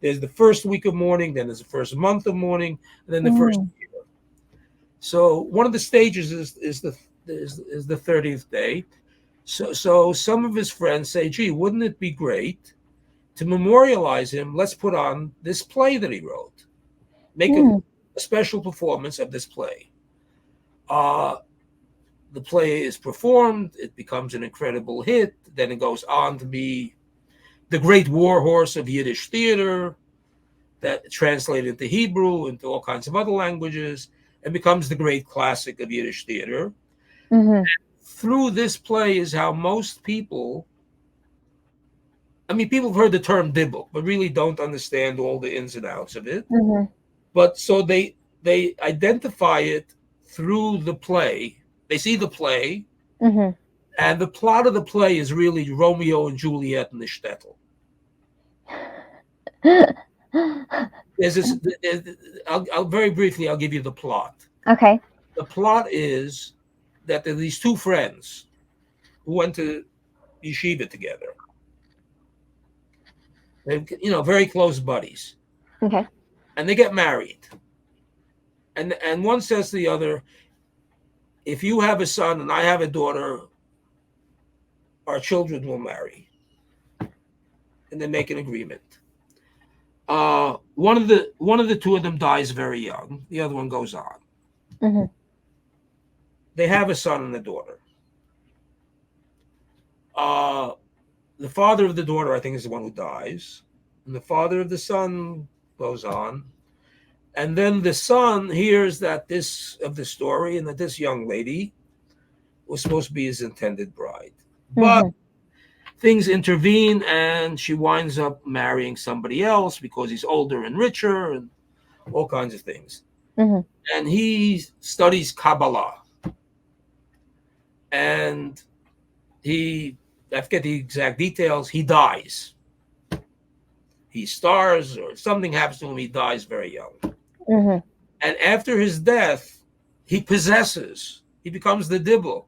There's the first week of mourning, then there's the first month of mourning, and then the first year. So one of the stages is the 30th day. So some of his friends say, gee, wouldn't it be great to memorialize him? Let's put on this play that he wrote. Make a special performance of this play. The play is performed. It becomes an incredible hit. Then it goes on to be the great war horse of Yiddish theater, that translated into Hebrew, into all kinds of other languages, and becomes the great classic of Yiddish theater. Mm-hmm. Through this play is how most people, people have heard the term Dybbuk, but really don't understand all the ins and outs of it. Mm-hmm. But so they identify it through the play. They see the play, and the plot of the play is really Romeo and Juliet in the shtetl. There's this. I'll very briefly. I'll give you the plot. Okay. The plot is that there are these two friends who went to yeshiva together. They're, very close buddies. Okay. And they get married. And one says to the other, if you have a son and I have a daughter, our children will marry. And they make an agreement. One of the two of them dies very young. The other one goes on. Mm-hmm. They have a son and a daughter. The father of the daughter, I think, is the one who dies. And the father of the son goes on. And then the son hears that the story and that this young lady was supposed to be his intended bride. But things intervene and she winds up marrying somebody else because he's older and richer and all kinds of things. And he studies Kabbalah. And I forget the exact details, he dies. He stars or something happens to him, he dies very young. And after his death, he becomes the Dybbuk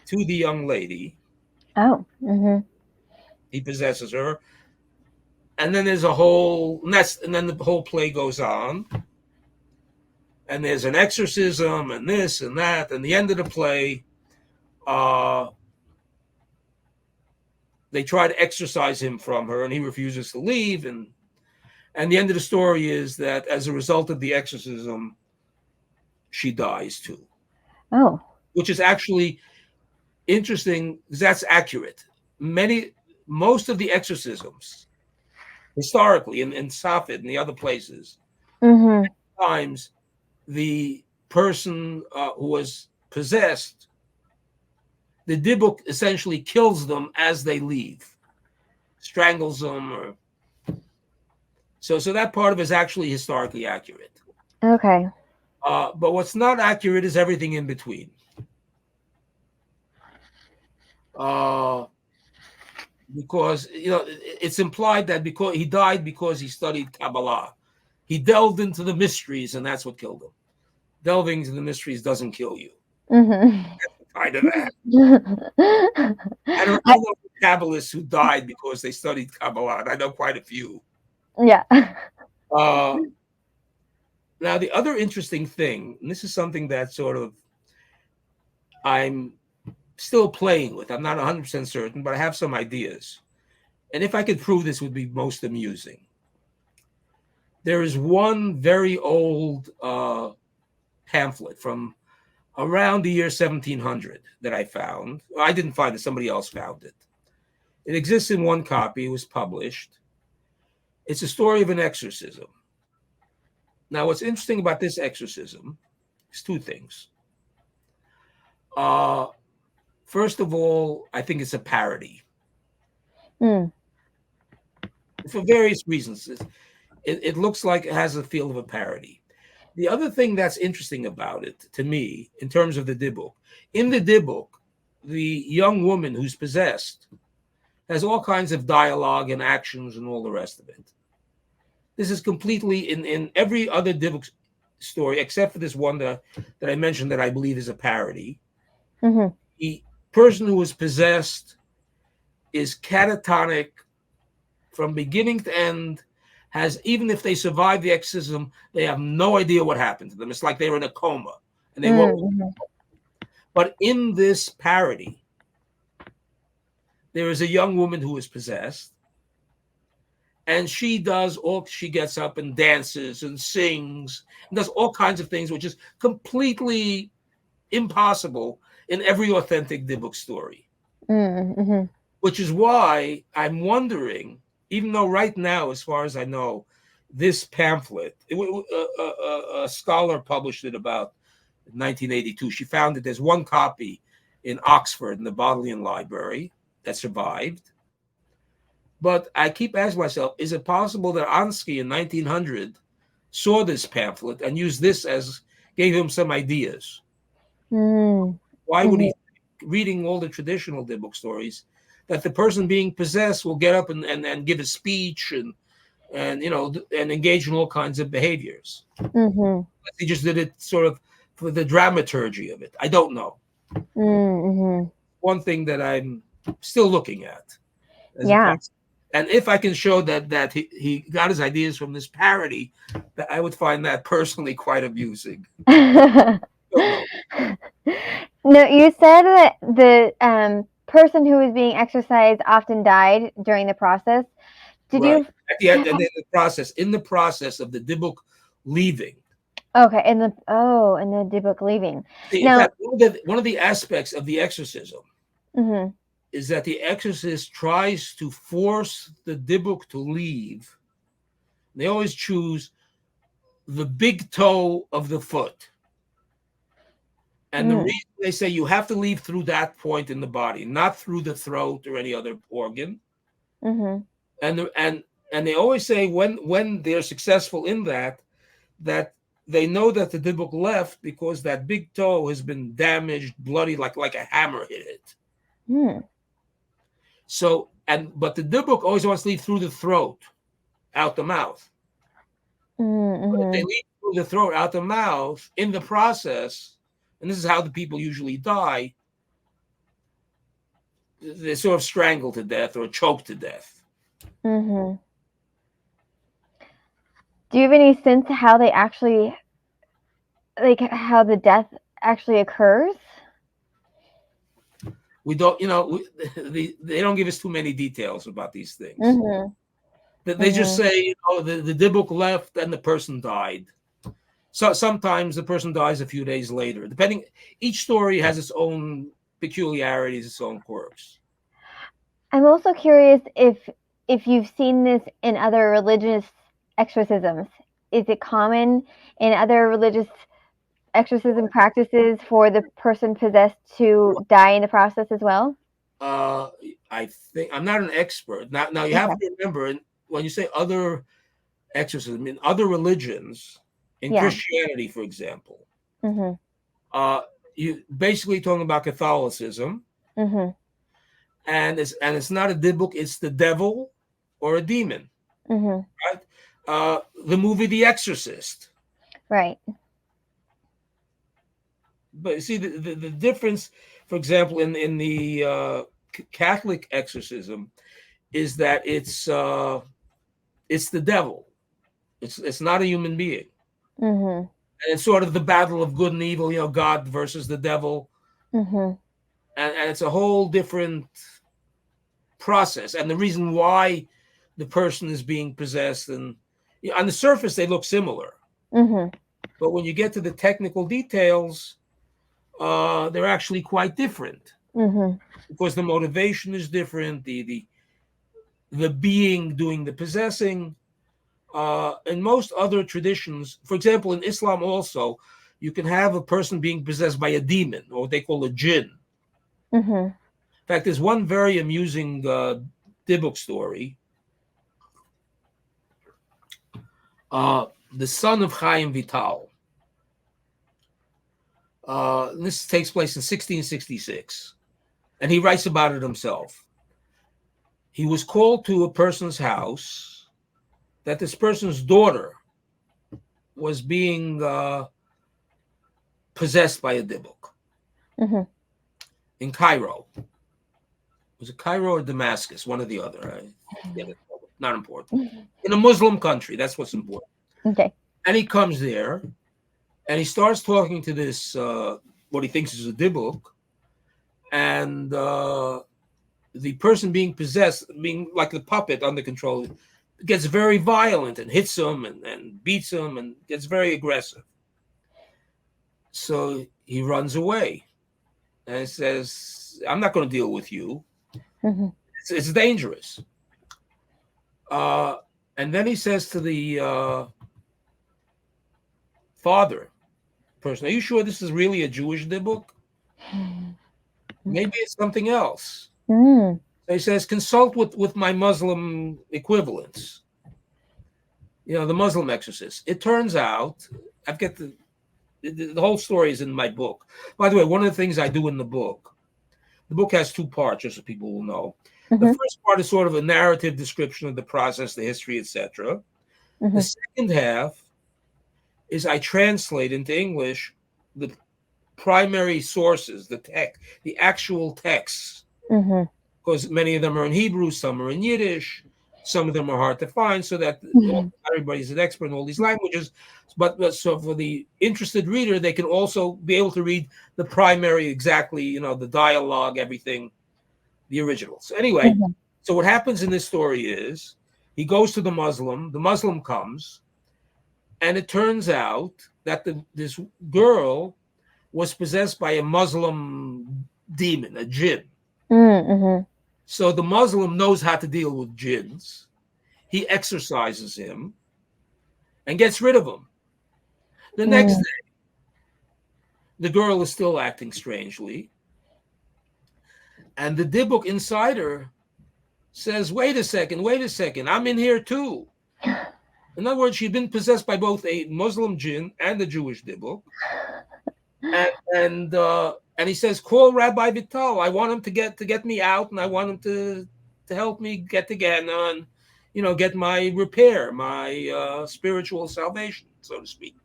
to the young lady. Oh. He possesses her. And then there's and then the whole play goes on. And there's an exorcism and this and that. And the end of the play, they try to exorcise him from her and he refuses to leave. And the end of the story is that as a result of the exorcism, she dies too. Oh. Which is actually interesting because that's accurate. Most of the exorcisms historically in Safed and the other places, times the person who was possessed, the Dybbuk essentially kills them as they leave, strangles them, or so that part of it is actually historically accurate. Okay. But what's not accurate is everything in between. Because it's implied that because he died because he studied Kabbalah, he delved into the mysteries, and that's what killed him. Delving into the mysteries doesn't kill you. That's kind of that. I don't know Kabbalists who died because they studied Kabbalah. I know quite a few. Yeah. Now, the other interesting thing, and this is something that sort of I'm still playing with. I'm not 100% certain, but I have some ideas. And if I could prove this, would be most amusing. There is one very old pamphlet from around the year 1700 that I found. Well, I didn't find it. Somebody else found it. It exists in one copy. It was published. It's a story of an exorcism. Now, what's interesting about this exorcism is two things. First of all, I think it's a parody. For various reasons. It looks like it has a feel of a parody. The other thing that's interesting about it, to me, in terms of the Dybbuk, in the Dybbuk, the young woman who's possessed has all kinds of dialogue and actions and all the rest of it. This is completely in every other Dybbuk story, except for this one that I mentioned that I believe is a parody. The person who is possessed is catatonic from beginning to end. Even if they survive the exorcism, they have no idea what happened to them. It's like they were in a coma and they won't. But in this parody, there is a young woman who is possessed, and she gets up and dances and sings and does all kinds of things, which is completely impossible in every authentic Dybbuk story. Which is why I'm wondering, even though right now, as far as I know, this pamphlet, a scholar published it about 1982. She found that there's one copy in Oxford in the Bodleian Library that survived. But I keep asking myself, is it possible that Ansky in 1900 saw this pamphlet and used this gave him some ideas? Why would he, reading all the traditional Dybbuk stories, that the person being possessed will get up and give a speech and engage in all kinds of behaviors? He just did it sort of for the dramaturgy of it. I don't know. One thing that I'm still looking at. And if I can show that he got his ideas from this parody, that I would find that personally quite amusing. No, you said that the person who was being exorcised often died during the process. Did you? Yeah, in the process of the Dybbuk leaving. Okay, in the Dybbuk leaving. In fact, one of the aspects of the exorcism is that the exorcist tries to force the Dybbuk to leave. They always choose the big toe of the foot. And the reason they say you have to leave through that point in the body, not through the throat or any other organ. And they always say when they're successful in that they know that the Dybbuk left because that big toe has been damaged, bloody, like a hammer hit it. So, but the Dybbuk always wants to leave through the throat, out the mouth. But if they leave through the throat, out the mouth, in the process, and this is how the people usually die, they're sort of strangled to death or choked to death. Do you have any sense how they actually, how the death actually occurs? We don't, they don't give us too many details about these things. They just say, the Dybbuk left and the person died. So sometimes the person dies a few days later. Depending, each story has its own peculiarities, its own quirks. I'm also curious if you've seen this in other religious exorcisms. Is it common in other religious exorcism practices for the person possessed to die in the process as well? I think I'm not an expert. Now you have to remember, when you say other exorcism in other religions, in Christianity, for example, you basically talking about Catholicism, and it's not a Dybbuk, it's the devil or a demon, right? The movie The Exorcist, right? But you see the difference, for example, in the Catholic exorcism, is that it's the devil. It's not a human being. And it's sort of the battle of good and evil, God versus the devil. And it's a whole different process. And the reason why the person is being possessed, and on the surface, they look similar. But when you get to the technical details, they're actually quite different. Because the motivation is different, the being doing the possessing. In most other traditions, for example, in Islam also, you can have a person being possessed by a demon, or what they call a jinn. In fact, there's one very amusing Dybbuk story. The son of Chaim Vital. This takes place in 1666, and he writes about it himself. He was called to a person's house that this person's daughter was being possessed by a Dybbuk in Cairo. Was it Cairo or Damascus? One or the other. Right? Not important. In a Muslim country, that's what's important. Okay. And he comes there, and he starts talking to this, what he thinks is a Dybbuk, and the person being possessed, being like the puppet under control, gets very violent and hits him and beats him and gets very aggressive. So he runs away and says, I'm not going to deal with you. It's dangerous. And then he says to the father person, are you sure this is really a Jewish Dybbuk? Maybe it's something else. So he says, consult with my Muslim equivalents, the Muslim exorcists. It turns out, I've got the whole story is in my book. By the way, one of the things I do in the book has two parts, just so people will know. The first part is sort of a narrative description of the process, the history, etc. The second half is I translate into English the primary sources, the actual texts, because many of them are in Hebrew, some are in Yiddish, some of them are hard to find, so that everybody's an expert in all these languages. But so for the interested reader, they can also be able to read the primary, exactly, the dialogue, everything, the original. So anyway, so what happens in this story is he goes to the Muslim comes, and it turns out that this girl was possessed by a Muslim demon, a jinn. So the Muslim knows how to deal with jinns. He exorcises him and gets rid of him. The next day, the girl is still acting strangely. And the Dybbuk insider says, wait a second, I'm in here too. In other words, she'd been possessed by both a Muslim jinn and a Jewish Dybbuk. And he says, call Rabbi Vital. I want him to get me out, and I want him to help me get to Gehenna and, get my repair, my spiritual salvation, so to speak.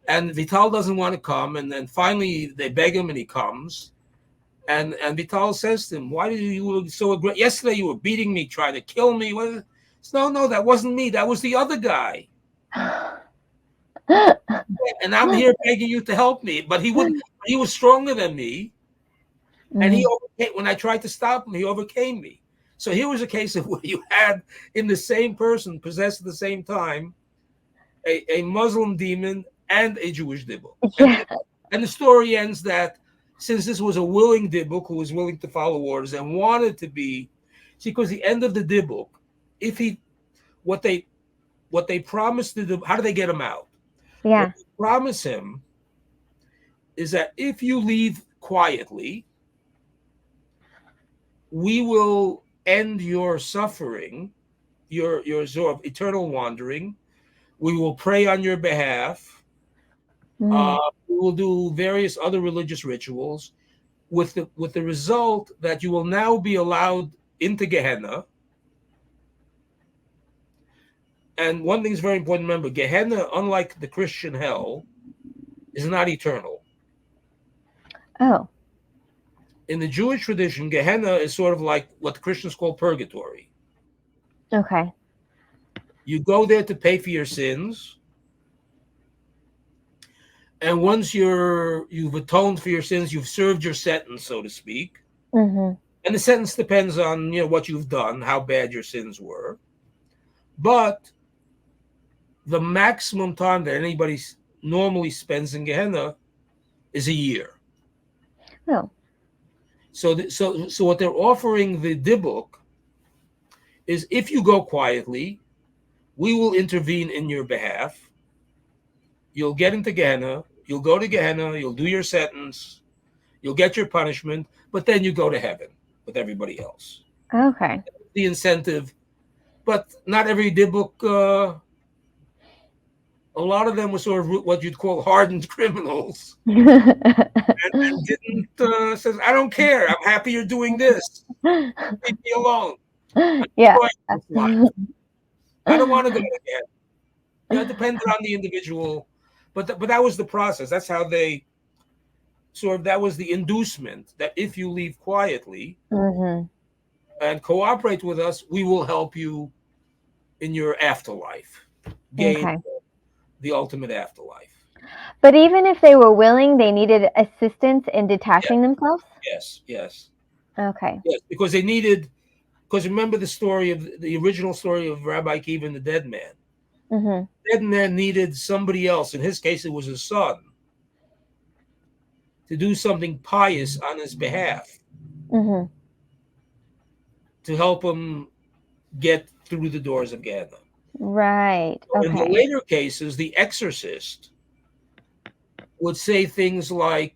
And Vital doesn't want to come, and then finally they beg him, and he comes. And Vital says to him, why did you so aggressive? Yesterday you were beating me, trying to kill me. No, that wasn't me. That was the other guy. And I'm here begging you to help me. But he was stronger than me. And when I tried to stop him, he overcame me. So here was a case of where you had in the same person possessed at the same time a Muslim demon and a Jewish Dybbuk. Yeah. And the story ends that since this was a willing Dybbuk who was willing to follow orders and wanted to be, see, because the end of the Dybbuk, if he, what they promised to do, how do they get him out? What Yeah. they promise him is that if you leave quietly, we will end your suffering, your sort of eternal wandering. We will pray on your behalf. Mm. We will do various other religious rituals, with the result that you will now be allowed into Gehenna. And one thing is very important to remember: Gehenna, unlike the Christian hell, is not eternal. Oh. In the Jewish tradition, Gehenna is sort of like what the Christians call purgatory. Okay. You go there to pay for your sins, and once you've atoned for your sins, you've served your sentence, so to speak. Mm-hmm. And the sentence depends on what you've done, how bad your sins were. But the maximum time that anybody normally spends in Gehenna is a year. Oh. So what they're offering the Dybbuk is, if you go quietly, we will intervene in your behalf. You'll get into Gehenna. You'll go to Gehenna. You'll do your sentence. You'll get your punishment, but then you go to heaven with everybody else. Okay. The incentive, but not every Dybbuk. A lot of them were sort of what you'd call hardened criminals, and didn't says, "I don't care. I'm happy you're doing this. Leave me alone. Yeah. Enjoy this life. I don't want to go to Gehenna." It depended on the individual, but that was the process. That's how they sort of, that was the inducement, that if you leave quietly Mm-hmm. and cooperate with us, we will help you in your afterlife, gain Okay. the ultimate afterlife. But even if they were willing, they needed assistance in Yes, detaching themselves? yes, Okay. yes, because they needed. Because remember the original story of Rabbi Akiva and the dead man. Mm-hmm. The dead man needed somebody else. In his case, it was his son, to do something pious on his behalf, Mm-hmm. to help him get through the doors of Gehenna. Right. In the Okay. later cases, the exorcist would say things like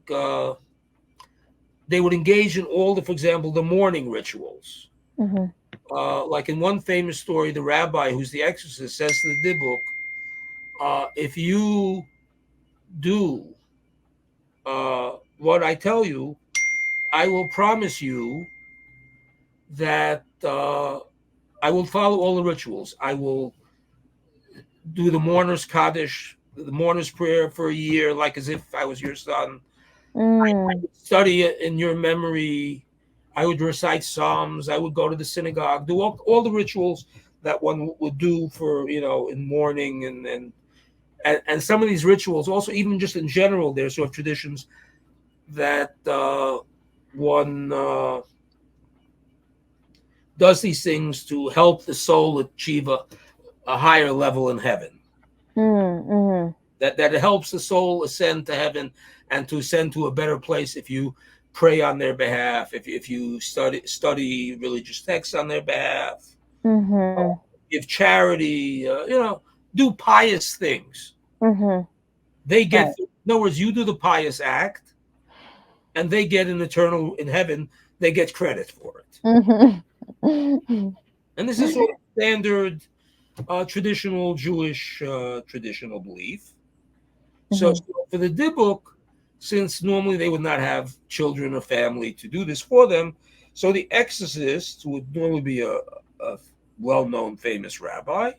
they would engage in all the, for example, the morning rituals. Mm-hmm. Like in one famous story, the rabbi who's the exorcist says to the Dybbuk, if you do what I tell you, I will promise you that I will follow all the rituals. I will do the mourner's Kaddish, the mourner's prayer for a year, like as if I was your son. I Mm. would study it in your memory. I would recite Psalms. I would go to the synagogue, do all the rituals that one would do for, in mourning. And some of these rituals, also, even just in general, there's sort of traditions that one does these things to help the soul achieve a higher level in heaven. Mm-hmm. That it helps the soul ascend to heaven and to ascend to a better place if you pray on their behalf, if you study religious texts on their behalf, Mm-hmm. give charity, do pious things. Mm-hmm. They get, Right. in other words, you do the pious act, and they get an eternal in heaven. They get credit for it, Mm-hmm. and this is sort of standard traditional Jewish traditional belief. So Mm-hmm. for the Dybbuk, since normally they would not have children or family to do this for them, so the exorcist, who would normally be a well-known famous rabbi,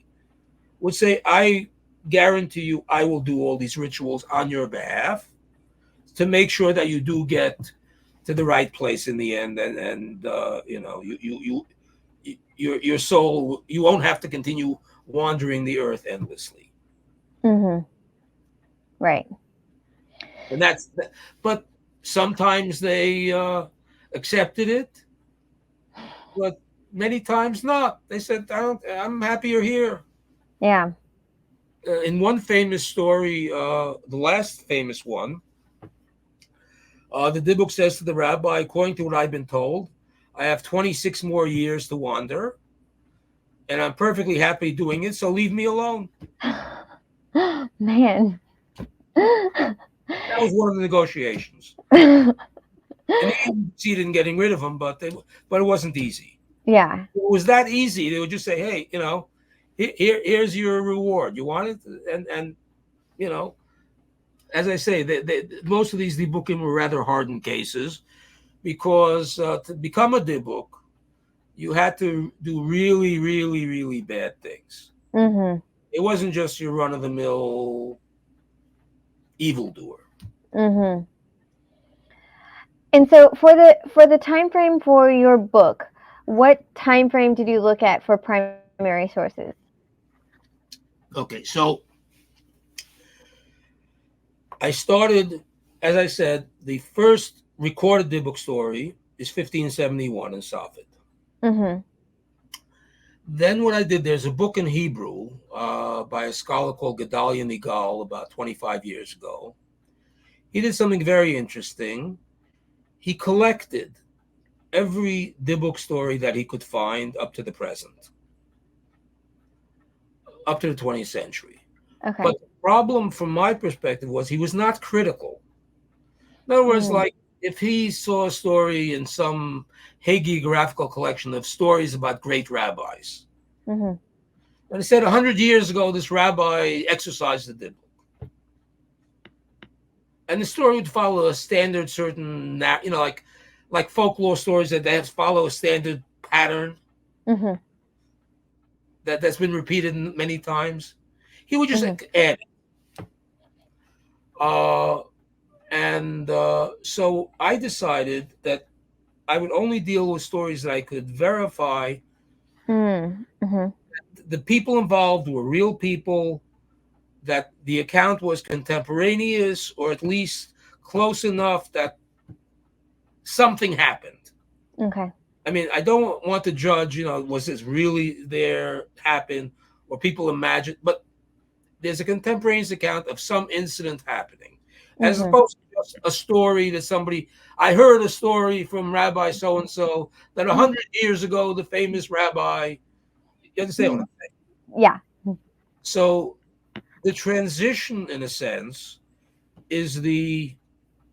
would say, I guarantee you I will do all these rituals on your behalf to make sure that you do get to the right place in the end, and your soul, you won't have to continue wandering the earth endlessly. Mm-hmm. Right. And but sometimes they accepted it, but many times not. They said, I'm happy you're here. Yeah. In one famous story, the last famous one, the Dybbuk says to the rabbi, according to what I've been told, I have 26 more years to wander, and I'm perfectly happy doing it, so leave me alone. Man. That was one of the negotiations. And he succeeded in getting rid of him, but it wasn't easy. Yeah. If it was that easy, they would just say, hey, here's your reward. You want it? And as I say, most of these Dibbukim were rather hardened cases because to become a Dybbuk, you had to do really, really, really bad things. Mm-hmm. It wasn't just your run-of-the-mill evildoer. Mm-hmm. And so for the time frame for your book, what time frame did you look at for primary sources? Okay, so I started, as I said, the first recorded Dybbuk story is 1571 in Safed. Mm-hmm. Then what I did, there's a book in Hebrew by a scholar called Gedalia Nigal about 25 years ago. He did something very interesting. He collected every Dybbuk story that he could find up to the present, up to the 20th century. Okay. But the problem from my perspective was he was not critical. In other words, like if he saw a story in some hagiographical collection of stories about great rabbis, Mm-hmm. and he said 100 years ago this rabbi exercised the Dybbuk, and the story would follow a standard certain, like folklore stories that they have to follow a standard pattern Mm-hmm. that's been repeated many times. He would just Mm-hmm. add it. So I decided that I would only deal with stories that I could verify Mm-hmm. the people involved were real people, that the account was contemporaneous or at least close enough that something happened. Okay. I mean, I don't want to judge, was this really there, happened, or people imagine, but there's a contemporaneous account of some incident happening, as Mm-hmm. opposed to just a story that I heard a story from Rabbi so and so that 100 years ago, the famous rabbi. You understand what I'm saying? Yeah. So the transition, in a sense, is the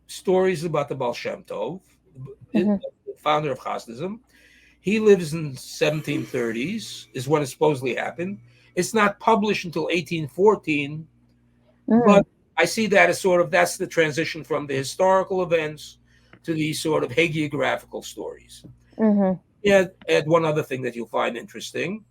stories about the Baal Shem Tov, Mm-hmm. the founder of Hasidism. He lives in 1730s, is when it supposedly happened. It's not published until 1814, but I see that as that's the transition from the historical events to these sort of hagiographical stories. Mm-hmm. Yeah, add one other thing that you'll find interesting.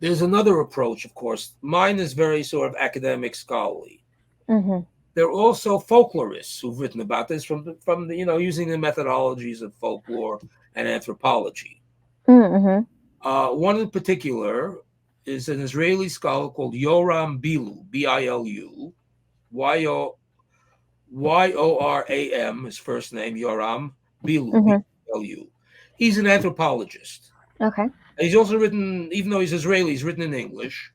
There's another approach, of course. Mine is very sort of academic, scholarly. Mm-hmm. There are also folklorists who've written about this from the using the methodologies of folklore and anthropology. Mm-hmm. One in particular is an Israeli scholar called Yoram Bilu, Bilu, Yoram, his first name, Yoram Bilu, Mm-hmm. Bilu. He's an anthropologist. Okay. And he's also written, even though he's Israeli, he's written in English.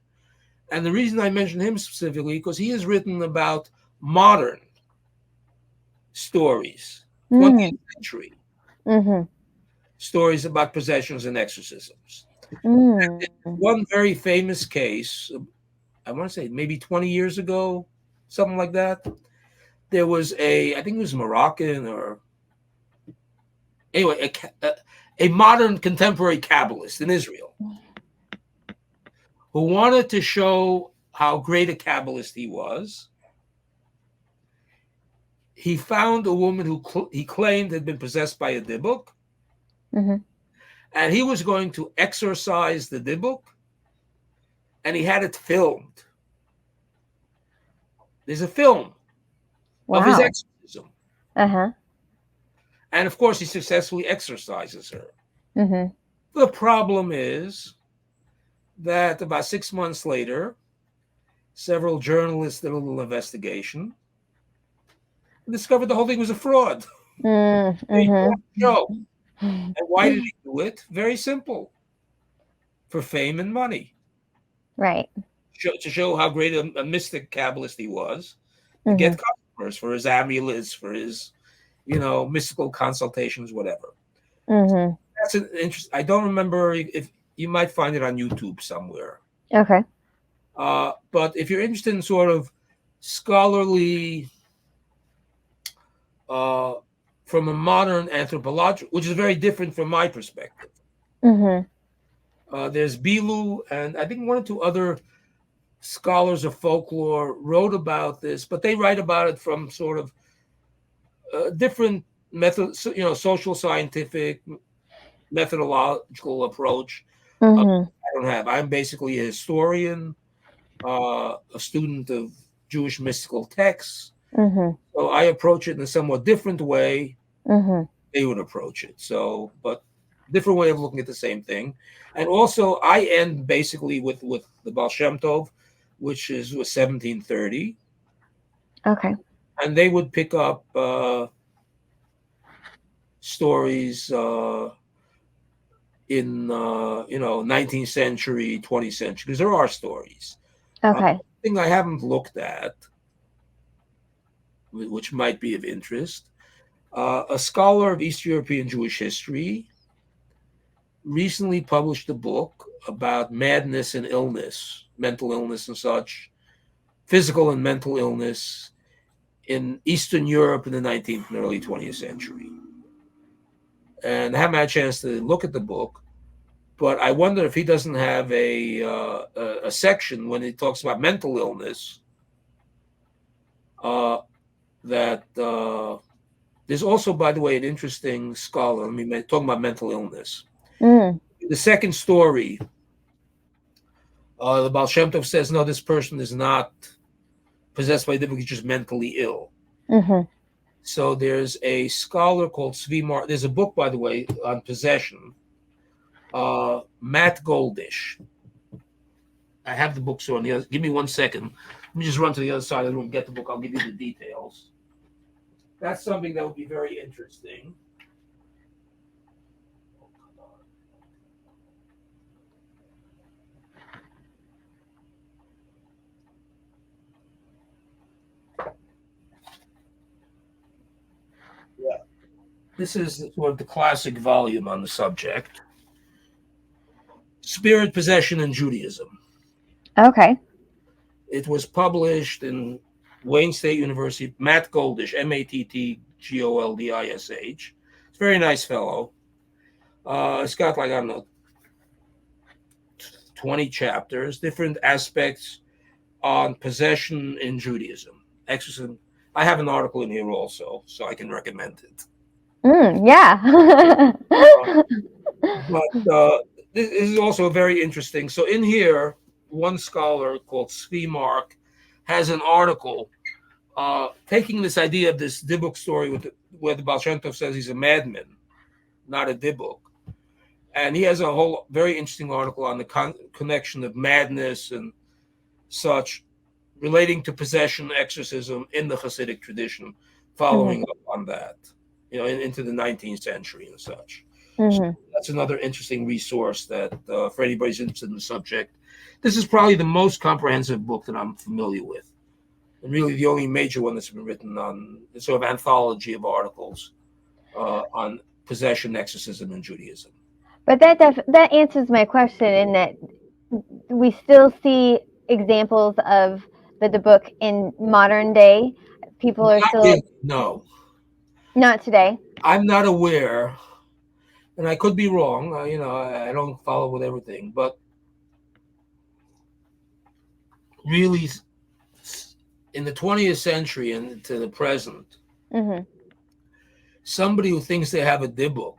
And the reason I mention him specifically, because he has written about modern stories, 20th century stories about possessions and exorcisms. Mm-hmm. One very famous case, I want to say maybe 20 years ago, something like that. There was I think it was Moroccan or anyway, a modern contemporary Kabbalist in Israel who wanted to show how great a Kabbalist he was. He found a woman who he claimed had been possessed by a Dybbuk, and he was going to exorcise the Dybbuk, and he had it filmed. There's a film of his exorcism. Uh-huh. And of course, he successfully exorcises her. Mm-hmm. The problem is that about 6 months later, several journalists did a little investigation and discovered the whole thing was a fraud. Mm-hmm. Show. And why did he do it? Very simple. For fame and money. Right. to show how great a mystic Kabbalist he was, to Mm-hmm. get customers for his amulets, for his, mystical consultations, whatever. Mm-hmm. That's an interest. I don't remember if you might find it on YouTube somewhere. Okay. But if you're interested in sort of scholarly, uh, from a modern anthropological, which is very different from my perspective. Mm-hmm. There's Bilu, and I think one or two other scholars of folklore wrote about this, but they write about it from sort of different methods, social scientific methodological approach. Mm-hmm. I don't have. I'm basically a historian, a student of Jewish mystical texts. Mm-hmm. So I approach it in a somewhat different way Mm-hmm. they would approach it. So, but different way of looking at the same thing. And also, I end basically with the Baal Shem Tov, which was 1730, Okay. and they would pick up stories in 19th century, 20th century, because there are stories. Okay. Thing I haven't looked at, which might be of interest. A scholar of East European Jewish history recently published a book about madness and illness, mental illness and such, physical and mental illness in Eastern Europe in the 19th and early 20th century. And I haven't had a chance to look at the book, but I wonder if he doesn't have a section when he talks about mental illness, that there's also, by the way, an interesting scholar. Talking about mental illness. Mm. The second story, the Baal Shem Tov says, no, this person is not possessed by Dybbuk, he's just mentally ill. Mm-hmm. So there's a scholar called Zvi Mar. There's a book, by the way, on possession. Matt Goldish. I have the book, so give me 1 second. Let me just run to the other side of the room, get the book. I'll give you the details. That's something that would be very interesting. Yeah. This is sort of the classic volume on the subject. Spirit Possession in Judaism. Okay. It was published in Wayne State University. Matt Goldish, Mattgoldish. It's a very nice fellow. It's got, like, I don't know, 20 chapters, different aspects on possession in Judaism. Exorcism. I have an article in here also, so I can recommend it. Yeah. But this is also very interesting. So in here, one scholar called Zvi Mark has an article taking this idea of this Dybbuk story where the Baal Shem Tov says he's a madman, not a Dybbuk. And he has a whole very interesting article on the connection of madness and such relating to possession, exorcism in the Hasidic tradition, following up on that, into the 19th century and such. So that's another interesting resource that for anybody who's interested in the subject. This is probably the most comprehensive book that I'm familiar with, and really the only major one that's been written on the sort of anthology of articles on possession, exorcism, and Judaism. But that answers my question in that we still see examples of the Dybbuk in modern day. People are still no, not today. I'm not aware, and I could be wrong. I don't follow with everything, but really, in the 20th century and to the present, somebody who thinks they have a Dybbuk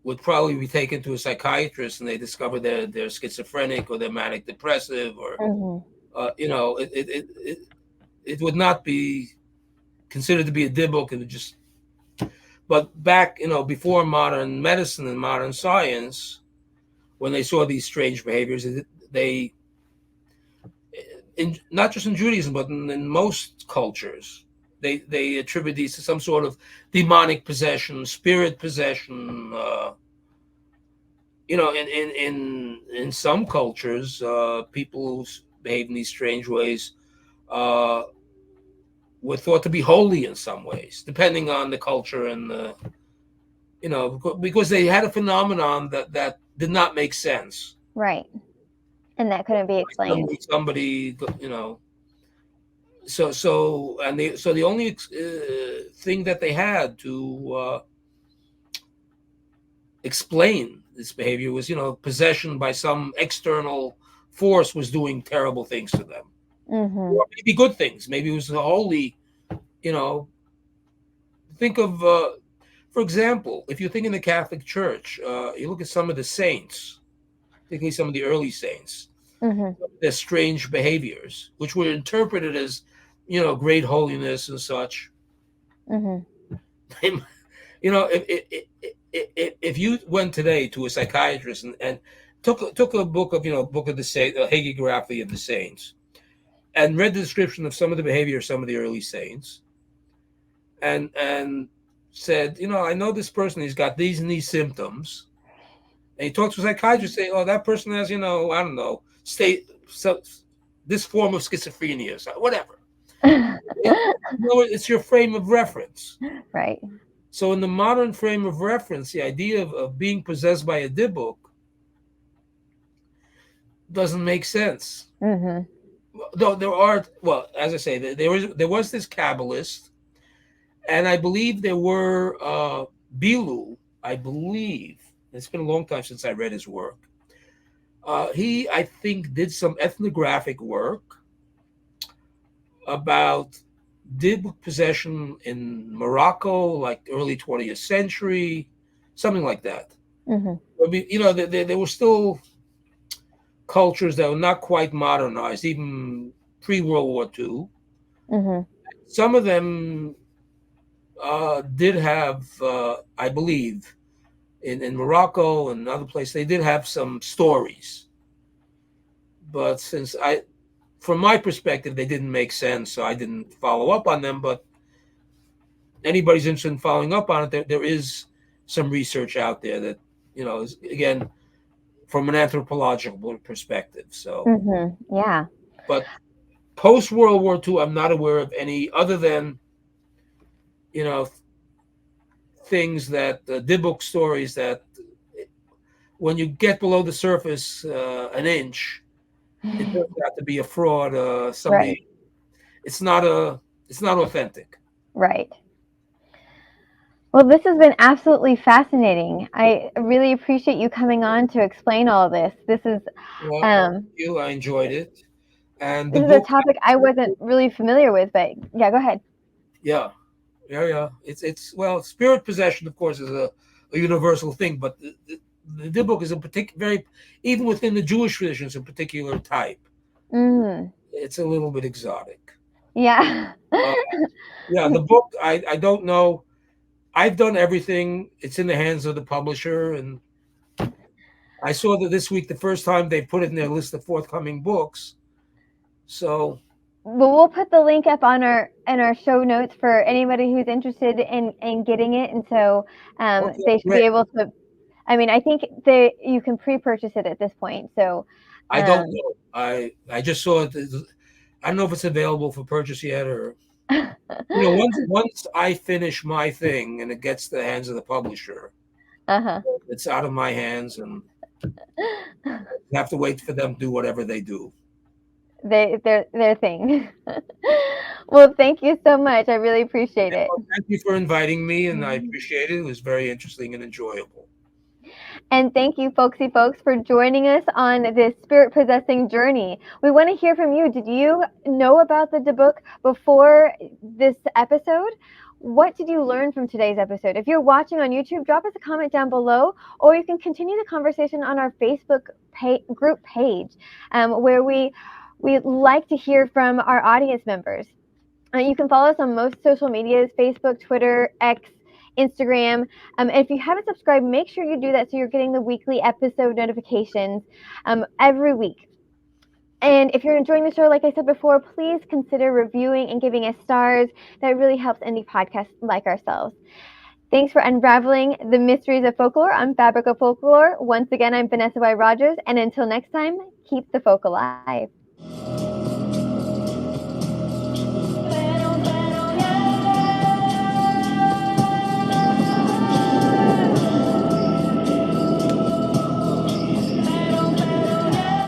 would probably be taken to a psychiatrist and they discover they're schizophrenic or they're manic depressive or it would not be considered to be a Dybbuk. And but back before modern medicine and modern science, when they saw these strange behaviors, they not just in Judaism but in most cultures, they attribute these to some sort of demonic possession, spirit possession. In some cultures, people whose behaved in these strange ways were thought to be holy in some ways, depending on the culture and the, because they had a phenomenon that did not make sense. Right. And that couldn't be explained. Somebody, so the only thing that they had to explain this behavior was, possession by some external force was doing terrible things to them. Mm-hmm. Or maybe good things. Maybe it was a holy, think of, for example, if you think in the Catholic Church, you look at some of the saints, particularly some of the early saints, Mm-hmm. their strange behaviors, which were interpreted as, great holiness and such. Mm-hmm. If you went today to a psychiatrist and took a book of the saint, hagiography of the saints, and read the description of some of the behavior of some of the early saints, and said, I know this person, he's got these and these symptoms, and he talks to a psychiatrist, say, oh, that person has, I don't know, this form of schizophrenia, so whatever. It's your frame of reference. Right. So in the modern frame of reference, the idea of being possessed by a Dybbuk doesn't make sense. Mm-hmm. Though as I say, there was this Kabbalist, and I believe there were Bilu. I believe it's been a long time since I read his work. He, I think, did some ethnographic work about Dybbuk possession in Morocco, like early 20th century, something like that. Mm-hmm. I mean, there were still cultures that were not quite modernized, even pre-World War II. Mm-hmm. Some of them did have, I believe, in Morocco and other places, they did have some stories. But from my perspective, they didn't make sense, so I didn't follow up on them. But anybody's interested in following up on it, there is some research out there that, is, again, from an anthropological perspective. So, Mm-hmm. Yeah. but post World War II, I'm not aware of any other than, things that Dybbuk stories that when you get below the surface an inch, it turns out to be a fraud. Somebody, Right. it's not authentic. Right. Well, this has been absolutely fascinating. I really appreciate you coming on to explain all this. This is Thank you. I enjoyed it. And the this is a book, topic I wasn't really familiar with, but yeah, go ahead. yeah. It's spirit possession, of course, is a universal thing, but the Dybbuk is a very, even within the Jewish tradition, it's a particular type. Mm. It's a little bit exotic. Yeah. The book, I don't know. I've done everything. It's in the hands of the publisher, and I saw that this week, the first time they put it in their list of forthcoming books. So, well, we'll put the link up on our show notes for anybody who's interested in getting it, and so they should be able to. I mean, I think you can pre-purchase it at this point. So I don't know. I just saw it. I don't know if it's available for purchase yet, or once I finish my thing and it gets to the hands of the publisher, it's out of my hands, and I have to wait for them to do whatever they do. Their thing. Well, thank you so much. I really appreciate it. Thank you for inviting me, and I appreciate it. It was very interesting and enjoyable. And thank you, folksy folks, for joining us on this spirit-possessing journey. We want to hear from you. Did you know about the Dybbuk before this episode? What did you learn from today's episode? If you're watching on YouTube, drop us a comment down below, or you can continue the conversation on our Facebook group page, where we like to hear from our audience members. You can follow us on most social medias, Facebook, Twitter, X, Instagram. If you haven't subscribed, make sure you do that so you're getting the weekly episode notifications every week. And if you're enjoying the show, like I said before, please consider reviewing and giving us stars. That really helps indie podcasts like ourselves. Thanks for unraveling the mysteries of folklore on Fabric of Folklore. Once again, I'm Vanessa Y. Rogers, and until next time, keep the folk alive.